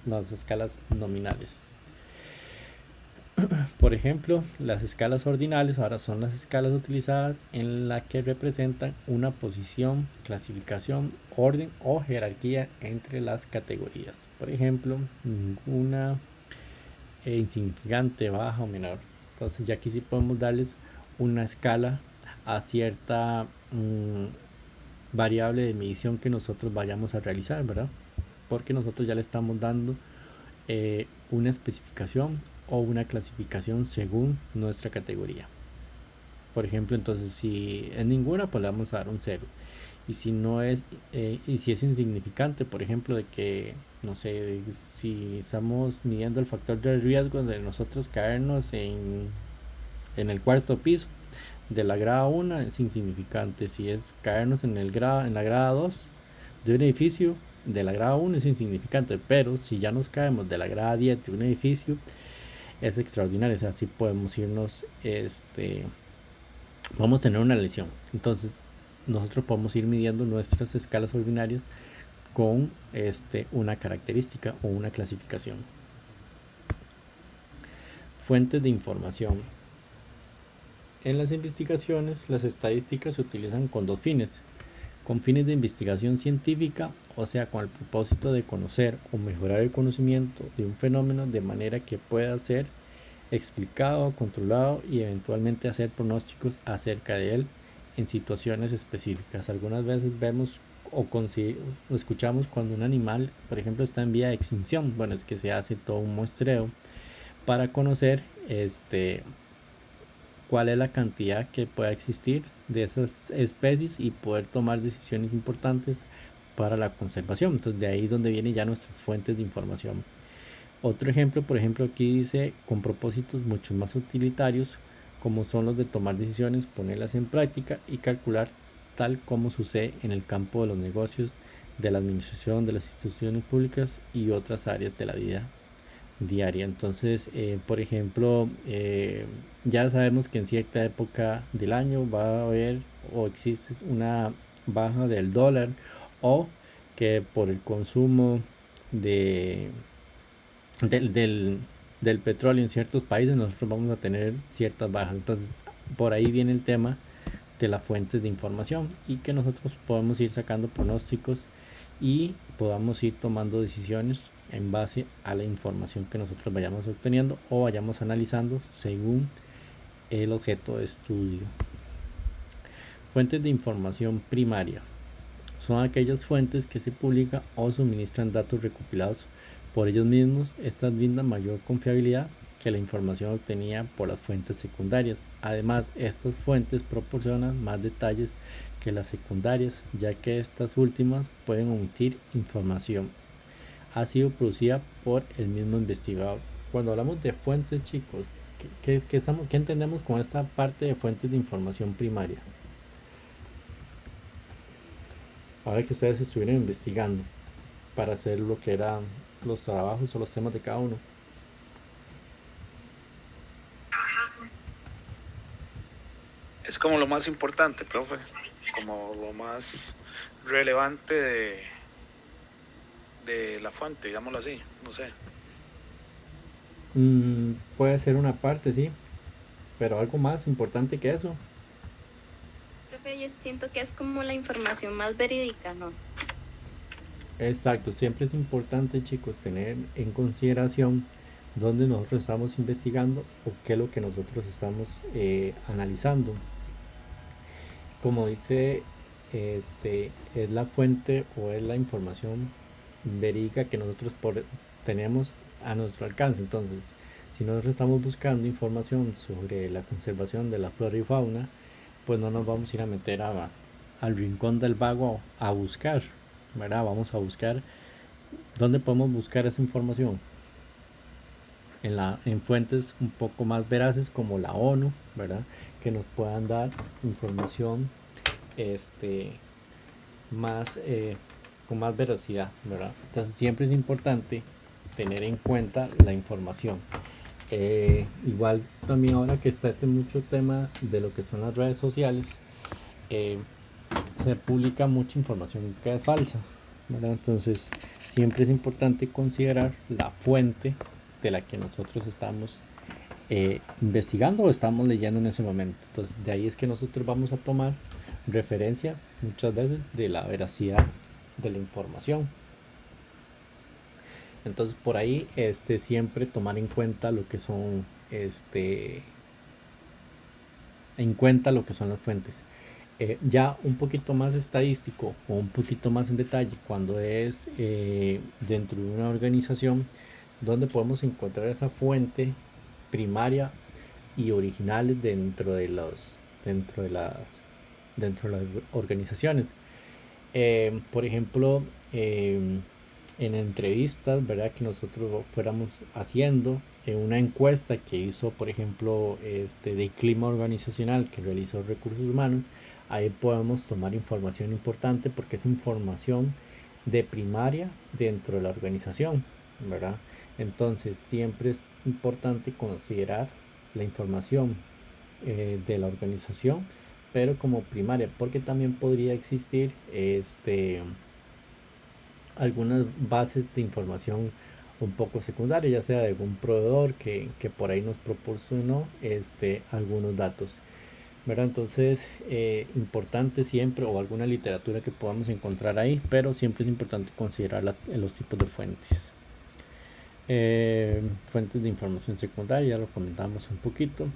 A: las escalas nominales. Por ejemplo, las escalas ordinales ahora son las escalas utilizadas en la que representan una posición, clasificación, orden o jerarquía entre las categorías. Por ejemplo, ninguna, insignificante, baja o menor. Entonces ya aquí sí podemos darles una escala a cierta variable de medición que nosotros vayamos a realizar, ¿verdad? Porque nosotros ya le estamos dando una especificación o una clasificación según nuestra categoría. Por ejemplo, entonces si es ninguna, pues le vamos a dar un 0. Y si no es, y si es insignificante, por ejemplo, de que, no sé, si estamos midiendo el factor de riesgo de nosotros caernos en el cuarto piso de la grada 1, es insignificante. Si es caernos en la grada 2 de un edificio de la grada 1, es insignificante. Pero si ya nos caemos de la grada 10 de un edificio, es extraordinario. O sea, así podemos irnos, vamos a tener una lesión. Entonces nosotros podemos ir midiendo nuestras escalas ordinarias con una característica o una clasificación. Fuentes de información. En las investigaciones, las estadísticas se utilizan con dos fines: con fines de investigación científica, o sea, con el propósito de conocer o mejorar el conocimiento de un fenómeno de manera que pueda ser explicado, controlado y eventualmente hacer pronósticos acerca de él en situaciones específicas. Algunas veces vemos o escuchamos cuando un animal, por ejemplo, está en vía de extinción. Bueno, es que se hace todo un muestreo para conocer cuál es la cantidad que pueda existir de esas especies y poder tomar decisiones importantes para la conservación. Entonces de ahí es donde vienen ya nuestras fuentes de información. Otro ejemplo, por ejemplo, aquí dice con propósitos mucho más utilitarios, como son los de tomar decisiones, ponerlas en práctica y calcular, tal como sucede en el campo de los negocios, de la administración, de las instituciones públicas y otras áreas de la vida diaria. Entonces, por ejemplo, ya sabemos que en cierta época del año va a haber o existe una baja del dólar, o que por el consumo del petróleo en ciertos países nosotros vamos a tener ciertas bajas. Entonces por ahí viene el tema de las fuentes de información y que nosotros podemos ir sacando pronósticos y podamos ir tomando decisiones en base a la información que nosotros vayamos obteniendo o vayamos analizando según el objeto de estudio. Fuentes de información primaria son aquellas fuentes que se publican o suministran datos recopilados Por ellos mismos, estas brindan mayor confiabilidad que la información obtenida por las fuentes secundarias. Además, estas fuentes proporcionan más detalles que las secundarias, ya que estas últimas pueden omitir información. Ha sido producida por el mismo investigador. Cuando hablamos de fuentes, chicos, ¿qué entendemos con esta parte de fuentes de información primaria? Ahora que ustedes estuvieron investigando para hacer lo que eran los trabajos o los temas de cada uno.
F: Es como lo más importante, profe, como lo más relevante de la fuente, digámoslo así, no sé.
A: Puede ser una parte, sí, pero algo más importante que eso.
E: Profe, yo siento que es como la información más verídica, ¿no?
A: Exacto, siempre es importante, chicos, tener en consideración dónde nosotros estamos investigando o qué es lo que nosotros estamos analizando. Como dice, es la fuente o es la información verídica que nosotros tenemos a nuestro alcance. Entonces, si nosotros estamos buscando información sobre la conservación de la flora y fauna, pues no nos vamos a ir a meter al rincón del vago a buscar, ¿verdad? Vamos a buscar dónde podemos buscar esa información. En fuentes un poco más veraces como la ONU, ¿verdad? Que nos puedan dar información más con más veracidad, ¿verdad? Entonces siempre es importante tener en cuenta la información. Igual también ahora que está mucho tema de lo que son las redes sociales, se publica mucha información que es falsa, ¿verdad? Entonces siempre es importante considerar la fuente de la que nosotros estamos investigando o estamos leyendo en ese momento. Entonces de ahí es que nosotros vamos a tomar referencia muchas veces de la veracidad de la información. Entonces por ahí siempre tomar en cuenta lo que son lo que son las fuentes. Ya un poquito más estadístico o un poquito más en detalle cuando es dentro de una organización donde podemos encontrar esa fuente primaria y originales dentro de las organizaciones. Por ejemplo, en entrevistas, ¿verdad? Que nosotros fuéramos haciendo en una encuesta que hizo, por ejemplo, de clima organizacional que realizó Recursos Humanos, ahí podemos tomar información importante porque es información de primaria dentro de la organización, ¿verdad? Entonces siempre es importante considerar la información de la organización, pero como primaria, porque también podría existir algunas bases de información un poco secundaria, ya sea de algún proveedor que por ahí nos proporcionó algunos datos, ¿verdad? Entonces importante siempre, o alguna literatura que podamos encontrar ahí, pero siempre es importante considerar los tipos de fuentes. Fuentes de información secundaria, ya lo comentamos un poquito.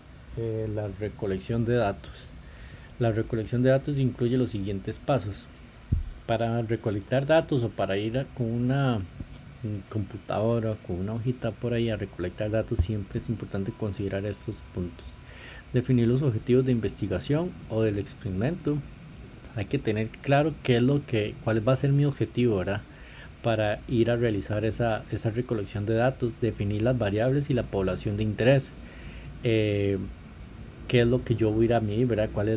A: La recolección de datos. La recolección de datos incluye los siguientes pasos. Para recolectar datos o para ir con una computadora, con una hojita por ahí a recolectar datos, siempre es importante considerar estos puntos. Definir los objetivos de investigación o del experimento. Hay que tener claro cuál va a ser mi objetivo, ¿verdad? Para ir a realizar esa recolección de datos, definir las variables y la población de interés. Qué es lo que yo voy a ir a medir, ¿verdad? ¿Cuál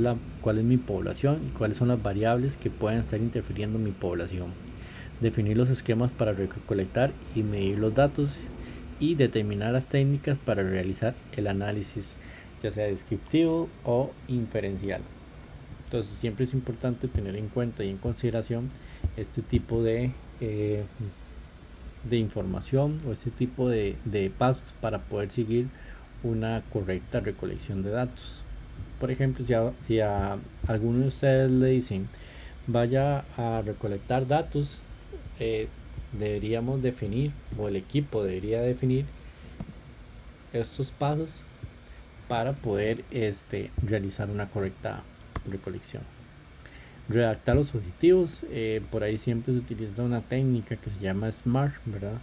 A: es mi población y cuáles son las variables que pueden estar interfiriendo en mi población? Definir los esquemas para recolectar y medir los datos y determinar las técnicas para realizar el análisis, ya sea descriptivo o inferencial. Entonces siempre es importante tener en cuenta y en consideración este tipo de información o este tipo de pasos para poder seguir una correcta recolección de datos. Por ejemplo, si a alguno de ustedes le dicen vaya a recolectar datos, deberíamos definir, o el equipo debería definir estos pasos para poder realizar una correcta recolección. Redactar los objetivos, por ahí siempre se utiliza una técnica que se llama SMART, ¿verdad?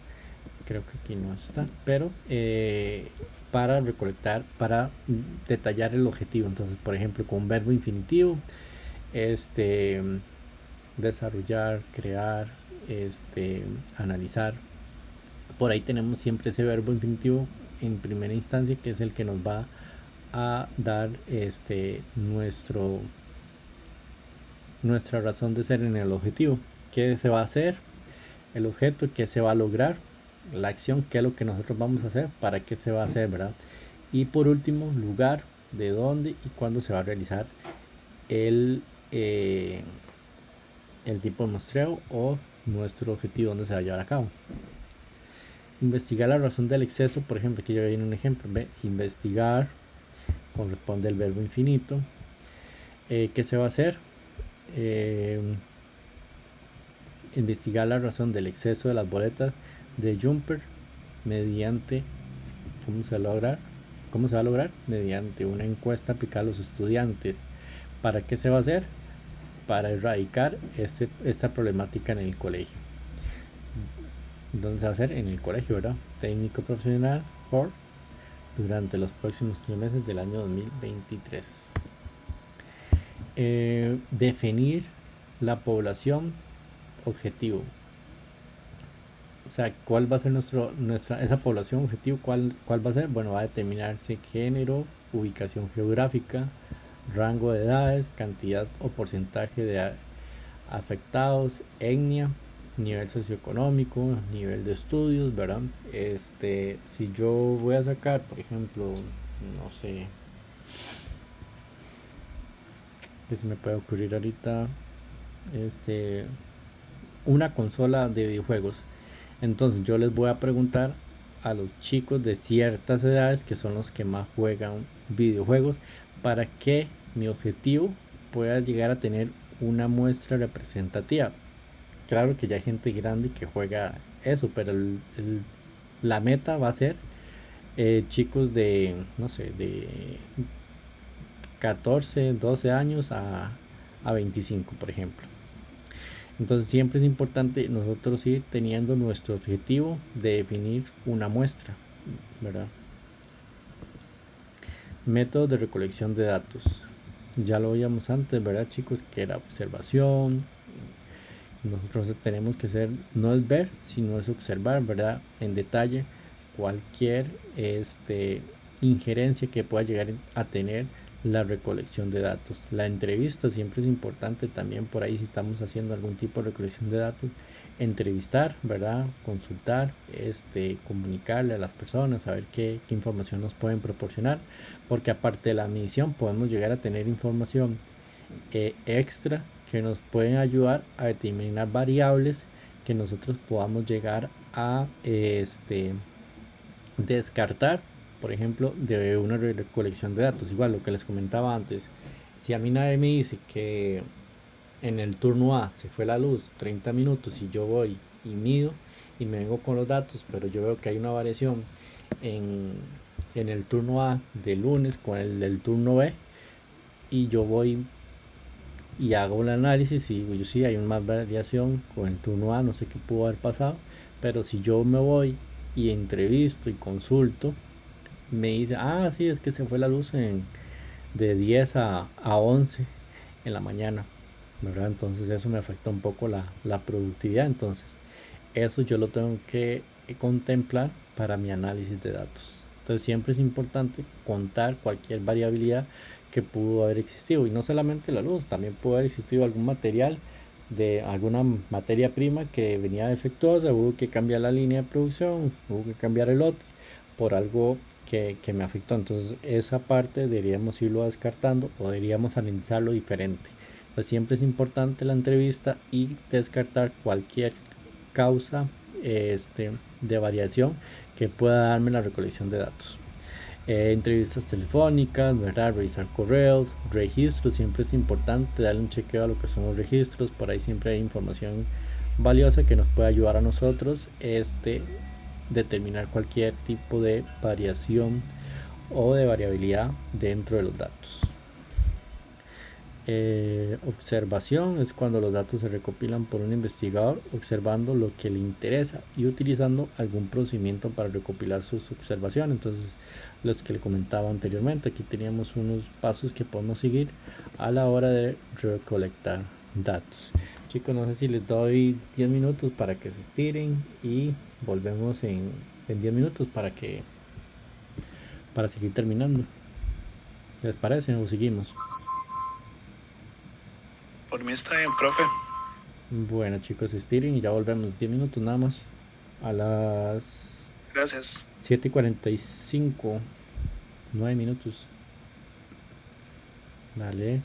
A: creo que aquí no está, pero para recolectar, para detallar el objetivo. Entonces, por ejemplo, con un verbo infinitivo, desarrollar, crear, analizar. Por ahí tenemos siempre ese verbo infinitivo en primera instancia, que es el que nos va a dar nuestra razón de ser en el objetivo. ¿Qué se va a hacer? El objeto, ¿qué se va a lograr? La acción, ¿qué es lo que nosotros vamos a hacer? ¿Para qué se va a hacer, verdad? Y por último, lugar, de dónde y cuándo se va a realizar el tipo de muestreo o nuestro objetivo, donde se va a llevar a cabo. Investigar la razón del exceso, por ejemplo, aquí ya viene un ejemplo. Investigar corresponde al verbo infinito. ¿Qué se va a hacer? Investigar la razón del exceso de las boletas de Jumper mediante ¿cómo se va a lograr? Mediante una encuesta aplicada a los estudiantes. ¿Para qué se va a hacer? Para erradicar esta problemática en el colegio. ¿Dónde se va a hacer? En el colegio, ¿verdad? Técnico profesional FOR durante los próximos 3 meses del año 2023. Definir la población objetivo. O sea, ¿cuál va a ser esa población objetivo? ¿Cuál va a ser? Bueno, va a determinarse género, ubicación geográfica, rango de edades, cantidad o porcentaje de afectados, etnia, nivel socioeconómico, nivel de estudios, ¿verdad? Si yo voy a sacar, por ejemplo, no sé, que se me puede ocurrir ahorita, una consola de videojuegos. Entonces yo les voy a preguntar a los chicos de ciertas edades, que son los que más juegan videojuegos, para que mi objetivo pueda llegar a tener una muestra representativa. Claro que ya hay gente grande que juega eso, pero la meta va a ser chicos de, no sé, de 14, 12 años a 25, por ejemplo. Entonces siempre es importante nosotros ir teniendo nuestro objetivo de definir una muestra, ¿verdad? Métodos de recolección de datos. Ya lo veíamos antes, ¿verdad, chicos? Que era observación. Nosotros tenemos que hacer, no es ver, sino es observar, ¿verdad? En detalle cualquier injerencia que pueda llegar a tener la recolección de datos. La entrevista siempre es importante también por ahí si estamos haciendo algún tipo de recolección de datos. Entrevistar, ¿verdad? Consultar, comunicarle a las personas, saber qué información nos pueden proporcionar, porque aparte de la medición podemos llegar a tener información extra que nos pueden ayudar a determinar variables que nosotros podamos llegar a descartar, por ejemplo, de una recolección de datos. Igual lo que les comentaba antes, si a mí nadie me dice que en el turno A se fue la luz 30 minutos y yo voy y mido y me vengo con los datos, pero yo veo que hay una variación en el turno A del lunes con el del turno B, y yo voy y hago el análisis y digo, yo sí hay una variación con el turno A, no sé qué pudo haber pasado, pero si yo me voy y entrevisto y consulto, me dice, sí, es que se fue la luz de 10 a 11 en la mañana, ¿verdad? Entonces eso me afecta un poco la productividad. Entonces eso yo lo tengo que contemplar para mi análisis de datos. Entonces siempre es importante contar cualquier variabilidad que pudo haber existido, y no solamente la luz, también pudo haber existido algún material de alguna materia prima que venía defectuosa, hubo que cambiar la línea de producción, hubo que cambiar el lote por algo que me afectó. Entonces esa parte deberíamos irlo descartando o deberíamos analizarlo diferente. Entonces siempre es importante la entrevista y descartar cualquier causa de variación que pueda darme la recolección de datos. Entrevistas telefónicas, ¿verdad? Revisar correos, registros. Siempre es importante darle un chequeo a lo que son los registros. Por ahí siempre hay información valiosa que nos puede ayudar a nosotros determinar cualquier tipo de variación o de variabilidad dentro de los datos. Observación es cuando los datos se recopilan por un investigador observando lo que le interesa y utilizando algún procedimiento para recopilar sus observaciones. Entonces, los que le comentaba anteriormente, aquí teníamos unos pasos que podemos seguir a la hora de recolectar datos. Chicos, no sé si les doy 10 minutos para que se estiren y volvemos en 10 minutos para seguir terminando. ¿Les parece o seguimos?
F: Por mí está bien, profe.
A: Bueno, chicos, estiren y ya volvemos. 10 minutos nada más. A las
F: Gracias.
A: 7:45. 9 minutos. Dale.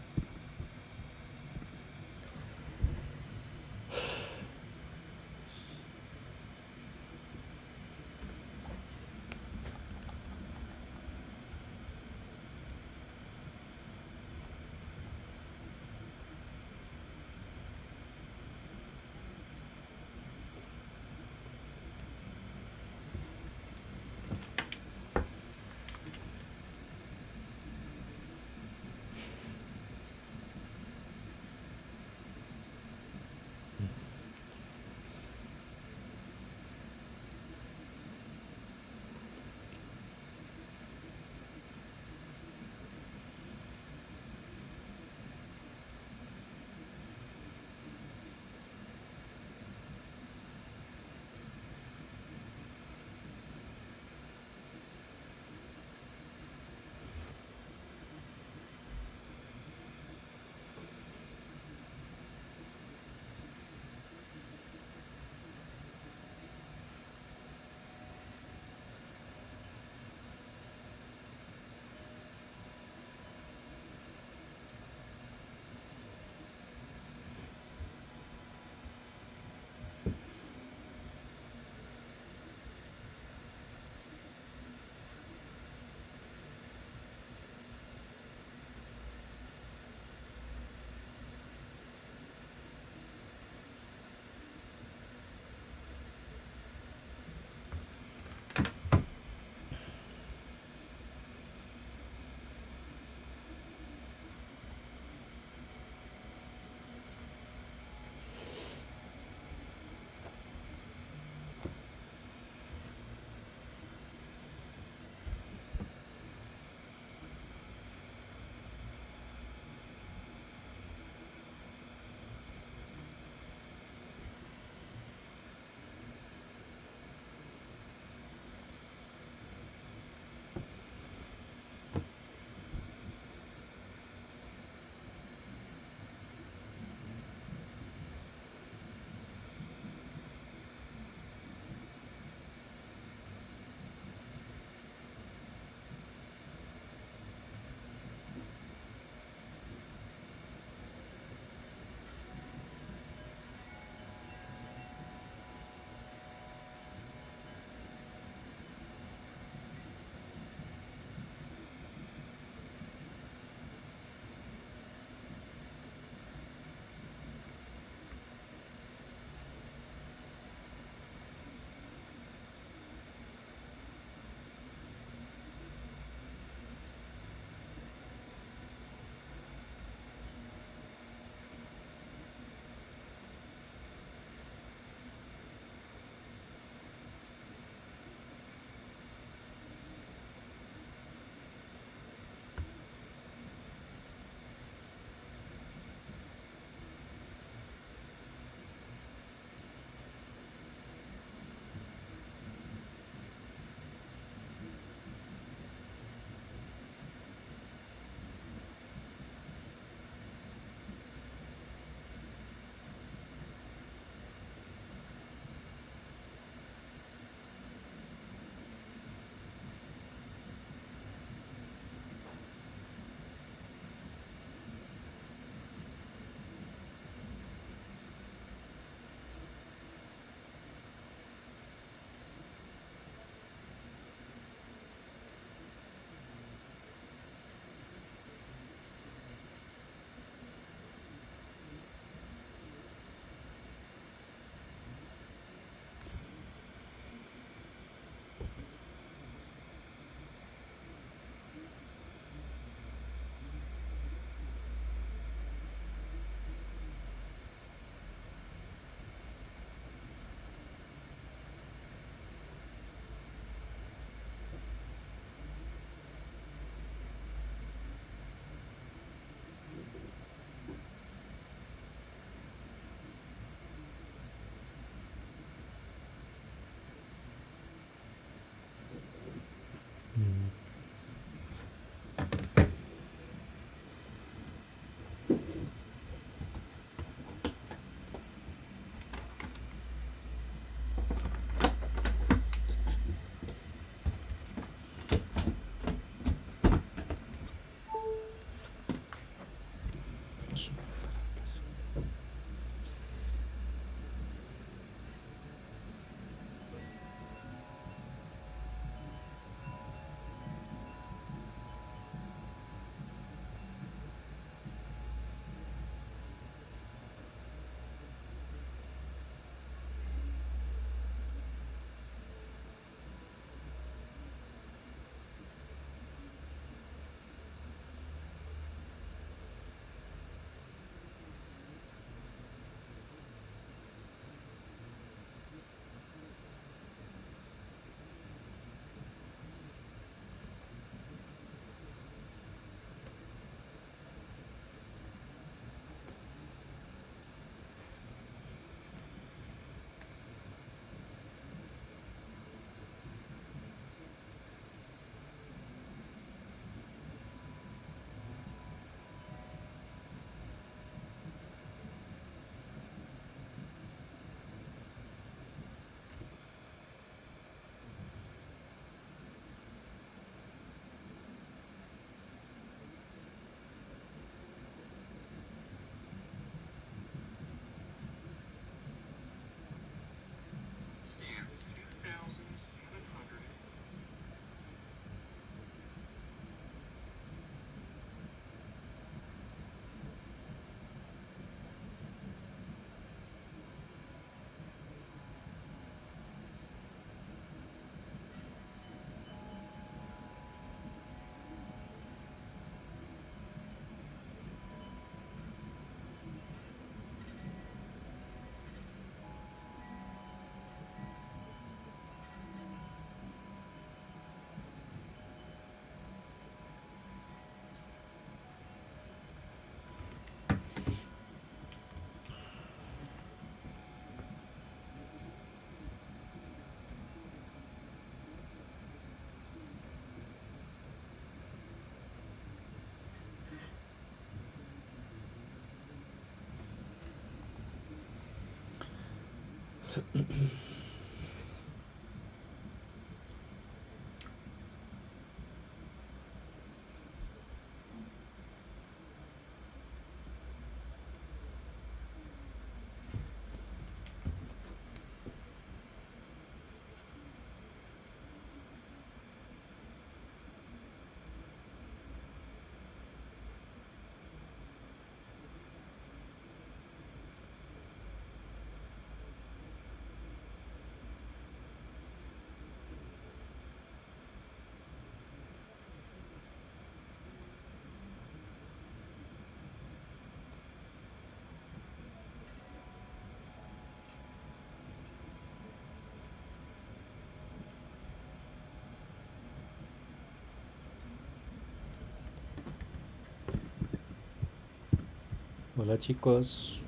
A: Hola chicos,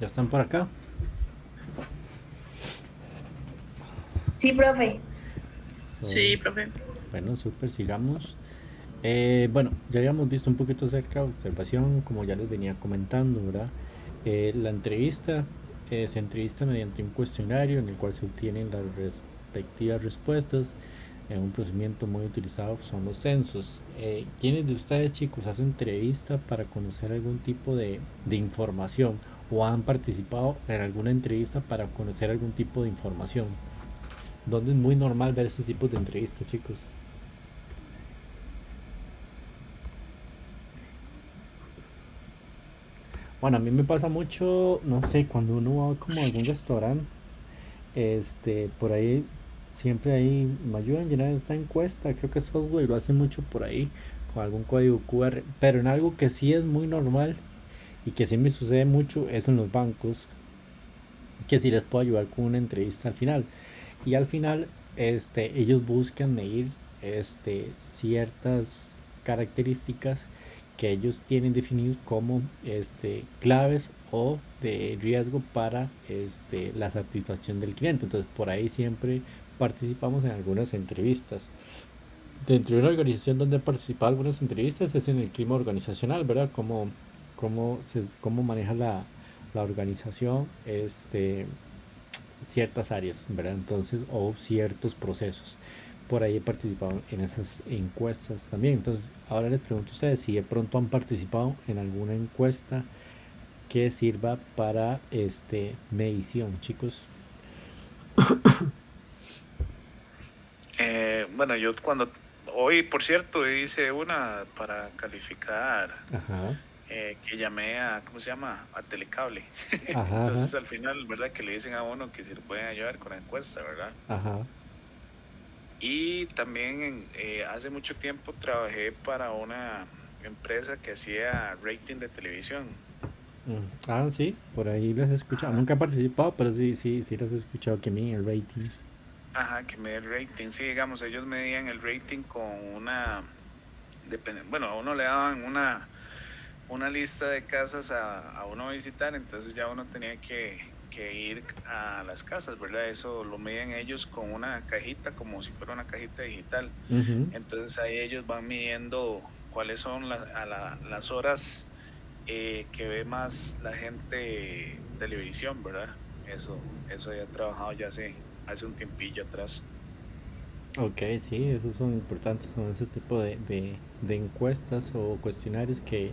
A: ¿ya están por acá?
D: Sí, profe.
G: Sí, profe.
A: Bueno, súper, sigamos. Bueno, ya habíamos visto un poquito acerca de observación, como ya les venía comentando, ¿verdad? La entrevista se entrevista mediante un cuestionario en el cual se obtienen las respectivas respuestas. Un procedimiento muy utilizado son los censos. ¿Quiénes de ustedes, chicos, hacen entrevista para conocer algún tipo de información o han participado en alguna entrevista para conocer algún tipo de información? ¿Dónde es muy normal ver esos tipos de entrevistas, chicos? Bueno, a mí me pasa mucho, no sé, cuando uno va como a algún restaurante, por ahí siempre ahí me ayudan a llenar esta encuesta, creo que Software lo hace mucho por ahí, con algún código QR, pero en algo que sí es muy normal y que sí me sucede mucho es en los bancos, que sí les puedo ayudar con una entrevista al final. Y al final, ellos buscan medir, ciertas características que ellos tienen definidos como, claves o de riesgo para, la satisfacción del cliente. Entonces, por ahí siempre participamos en algunas entrevistas. Dentro de una organización donde he participado en algunas entrevistas es en el clima organizacional, ¿verdad? Cómo maneja la organización, ciertas áreas, ¿verdad? Entonces, o ciertos procesos. Por ahí he participado en esas encuestas también. Entonces, ahora les pregunto a ustedes si de pronto han participado en alguna encuesta que sirva para, medición, chicos.
F: Bueno, yo cuando hoy, por cierto, hice una para calificar,
A: Ajá,
F: que llamé a, ¿cómo se llama? A Telecable.
A: ajá, ajá,
F: Entonces al final, ¿verdad? Que le dicen a uno que si le pueden ayudar con la encuesta, ¿verdad?
A: ajá.
F: Y también hace mucho tiempo trabajé para una empresa que hacía rating de televisión.
A: Ah, sí, por ahí les he escuchado.
F: Ajá.
A: Nunca he participado, pero sí, sí, sí les he escuchado que miden el rating.
F: Ajá, que me dé el rating. Sí, digamos, ellos medían el rating con una, bueno, a uno le daban una lista de casas a uno visitar, entonces ya uno tenía que ir a las casas, ¿verdad? Eso lo miden ellos con una cajita, como si fuera una cajita digital.
A: Ujú.
F: Entonces ahí ellos van midiendo cuáles son las horas que ve más la gente televisión, ¿verdad? Eso ya he trabajado ya hace un tiempillo atrás.
A: Ok, sí, esos son importantes, son ese tipo de encuestas o cuestionarios que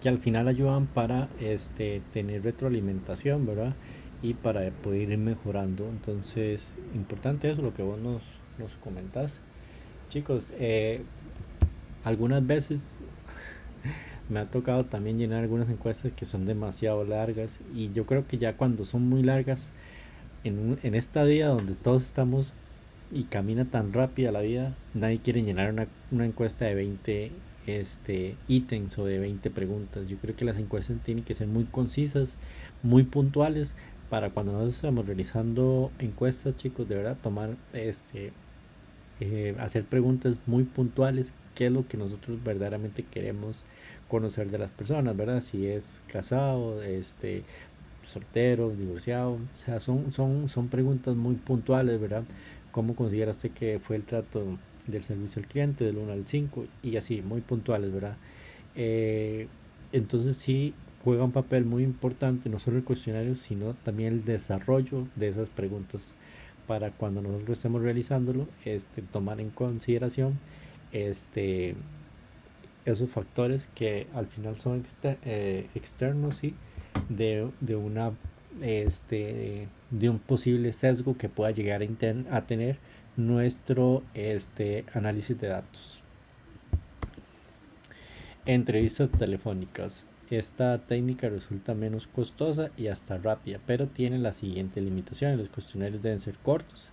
A: al final ayudan para, tener retroalimentación, ¿verdad? Y para poder ir mejorando. Entonces, importante eso, lo que vos nos comentás. Chicos, algunas veces me ha tocado también llenar algunas encuestas que son demasiado largas y yo creo que ya cuando son muy largas, en esta vida donde todos estamos y camina tan rápida la vida, nadie quiere llenar una encuesta de 20, ítems o de 20 preguntas. Yo creo que las encuestas tienen que ser muy concisas, muy puntuales, para cuando nosotros estamos realizando encuestas, chicos, de verdad tomar, hacer preguntas muy puntuales, qué es lo que nosotros verdaderamente queremos conocer de las personas, ¿verdad? Si es casado, soltero, divorciado, o sea, son preguntas muy puntuales, ¿verdad? ¿Cómo considera usted que fue el trato del servicio al cliente del 1 al 5? Y así, muy puntuales, ¿verdad? Eh, entonces sí, juega un papel muy importante, no solo el cuestionario, sino también el desarrollo de esas preguntas para cuando nosotros estemos realizándolo, tomar en consideración esos factores que al final son externos, ¿sí? de una de un posible sesgo que pueda llegar a tener nuestro análisis de datos. Entrevistas telefónicas. Esta técnica resulta menos costosa y hasta rápida, pero tiene las siguientes limitaciones. Los cuestionarios deben ser cortos,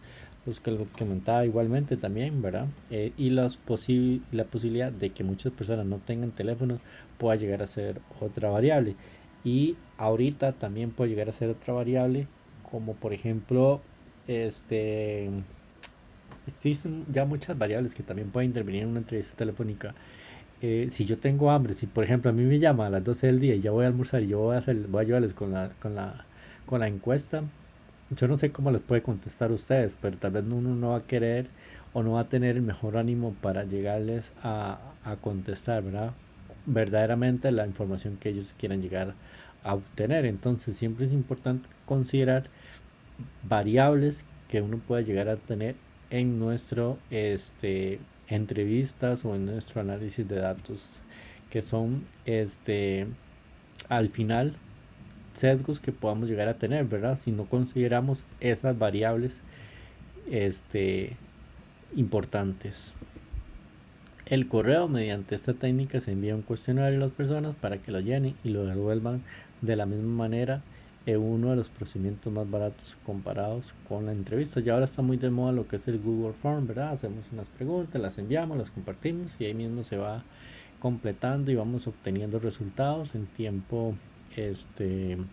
A: los que lo comentaba igualmente también, ¿verdad? Y la posibilidad de que muchas personas no tengan teléfono pueda llegar a ser otra variable. Y ahorita también puede llegar a ser otra variable, como por ejemplo, existen ya muchas variables que también pueden intervenir en una entrevista telefónica. Si yo tengo hambre, si por ejemplo a mí me llama a las 12 del día y ya voy a almorzar y yo voy a ayudarles con la encuesta, yo no sé cómo les puede contestar a ustedes, pero tal vez uno no va a querer o no va a tener el mejor ánimo para llegarles a contestar, ¿verdad? Verdaderamente la información que ellos quieran llegar a obtener. Entonces siempre es importante considerar variables que uno pueda llegar a tener en nuestro entrevistas o en nuestro análisis de datos, que son al final sesgos que podamos llegar a tener, ¿verdad? Si no consideramos esas variables importantes. El correo, mediante esta técnica, se envía un cuestionario a las personas para que lo llenen y lo devuelvan de la misma manera, en uno de los procedimientos más baratos comparados con la entrevista. Ya ahora está muy de moda lo que es el Google Form, ¿verdad? Hacemos unas preguntas, las enviamos, las compartimos y ahí mismo se va completando y vamos obteniendo resultados en tiempo, en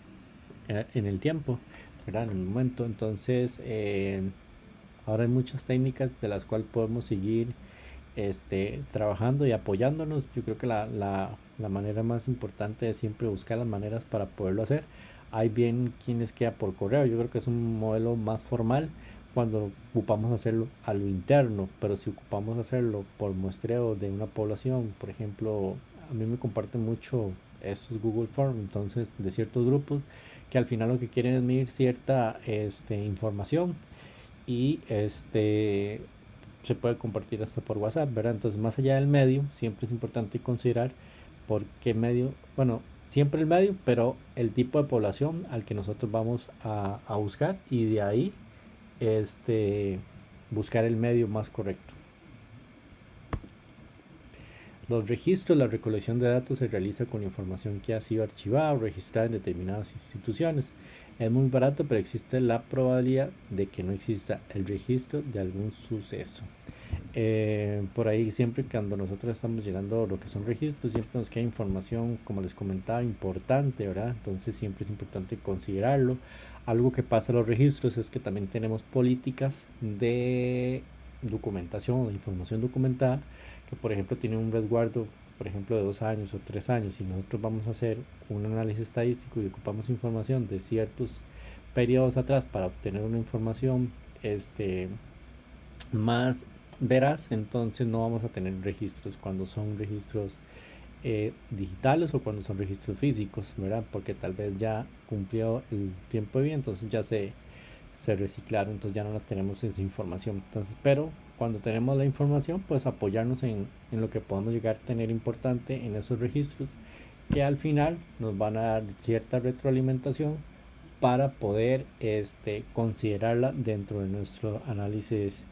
A: el tiempo, ¿verdad? En el momento. Entonces, ahora hay muchas técnicas de las cuales podemos seguir trabajando y apoyándonos. Yo creo que la manera más importante es siempre buscar las maneras para poderlo hacer. Hay bien quienes queda por correo, yo creo que es un modelo más formal cuando ocupamos hacerlo a lo interno, pero si ocupamos hacerlo por muestreo de una población, por ejemplo, a mí me comparten mucho estos Google Forms, entonces de ciertos grupos que al final lo que quieren es medir cierta información y se puede compartir hasta por WhatsApp, ¿verdad? Entonces, más allá del medio, siempre es importante considerar por qué medio, bueno, siempre el medio, pero el tipo de población al que nosotros vamos a buscar y de ahí buscar el medio más correcto. Los registros, la recolección de datos se realiza con información que ha sido archivada o registrada en determinadas instituciones. Es muy barato, pero existe la probabilidad de que no exista el registro de algún suceso. Por ahí siempre cuando nosotros estamos llenando lo que son registros, siempre nos queda información, como les comentaba, importante, ¿verdad? Entonces siempre es importante considerarlo. Algo que pasa en los registros es que también tenemos políticas de documentación o de información documentada que por ejemplo tienen un resguardo, por ejemplo, de 2 años o 3 años. Si nosotros vamos a hacer un análisis estadístico y ocupamos información de ciertos periodos atrás para obtener una información más veraz, entonces no vamos a tener registros cuando son registros digitales o cuando son registros físicos, ¿verdad? Porque tal vez ya cumplió el tiempo de vida, entonces ya se reciclaron, entonces ya no las tenemos esa información. Entonces, pero cuando tenemos la información, pues apoyarnos en lo que podemos llegar a tener importante en esos registros, que al final nos van a dar cierta retroalimentación para poder considerarla dentro de nuestro análisis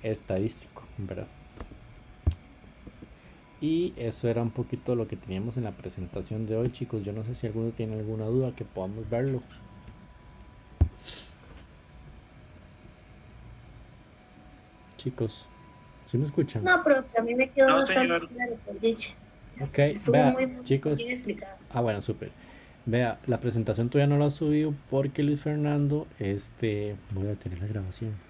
A: estadístico, ¿verdad? Y eso era un poquito lo que teníamos en la presentación de hoy, chicos. Yo no sé si alguno tiene alguna duda que podamos verlo. Chicos, ¿sí me escuchan?
D: No, pero a mí me quedó bastante
F: señor.
D: claro, por dicho.
A: Ok,
D: Estuvo
A: vea,
D: muy
A: chicos.
D: bien explicado.
A: Bueno, súper. Vea, la presentación todavía no la he subido porque Luis Fernando, voy a tener la grabación.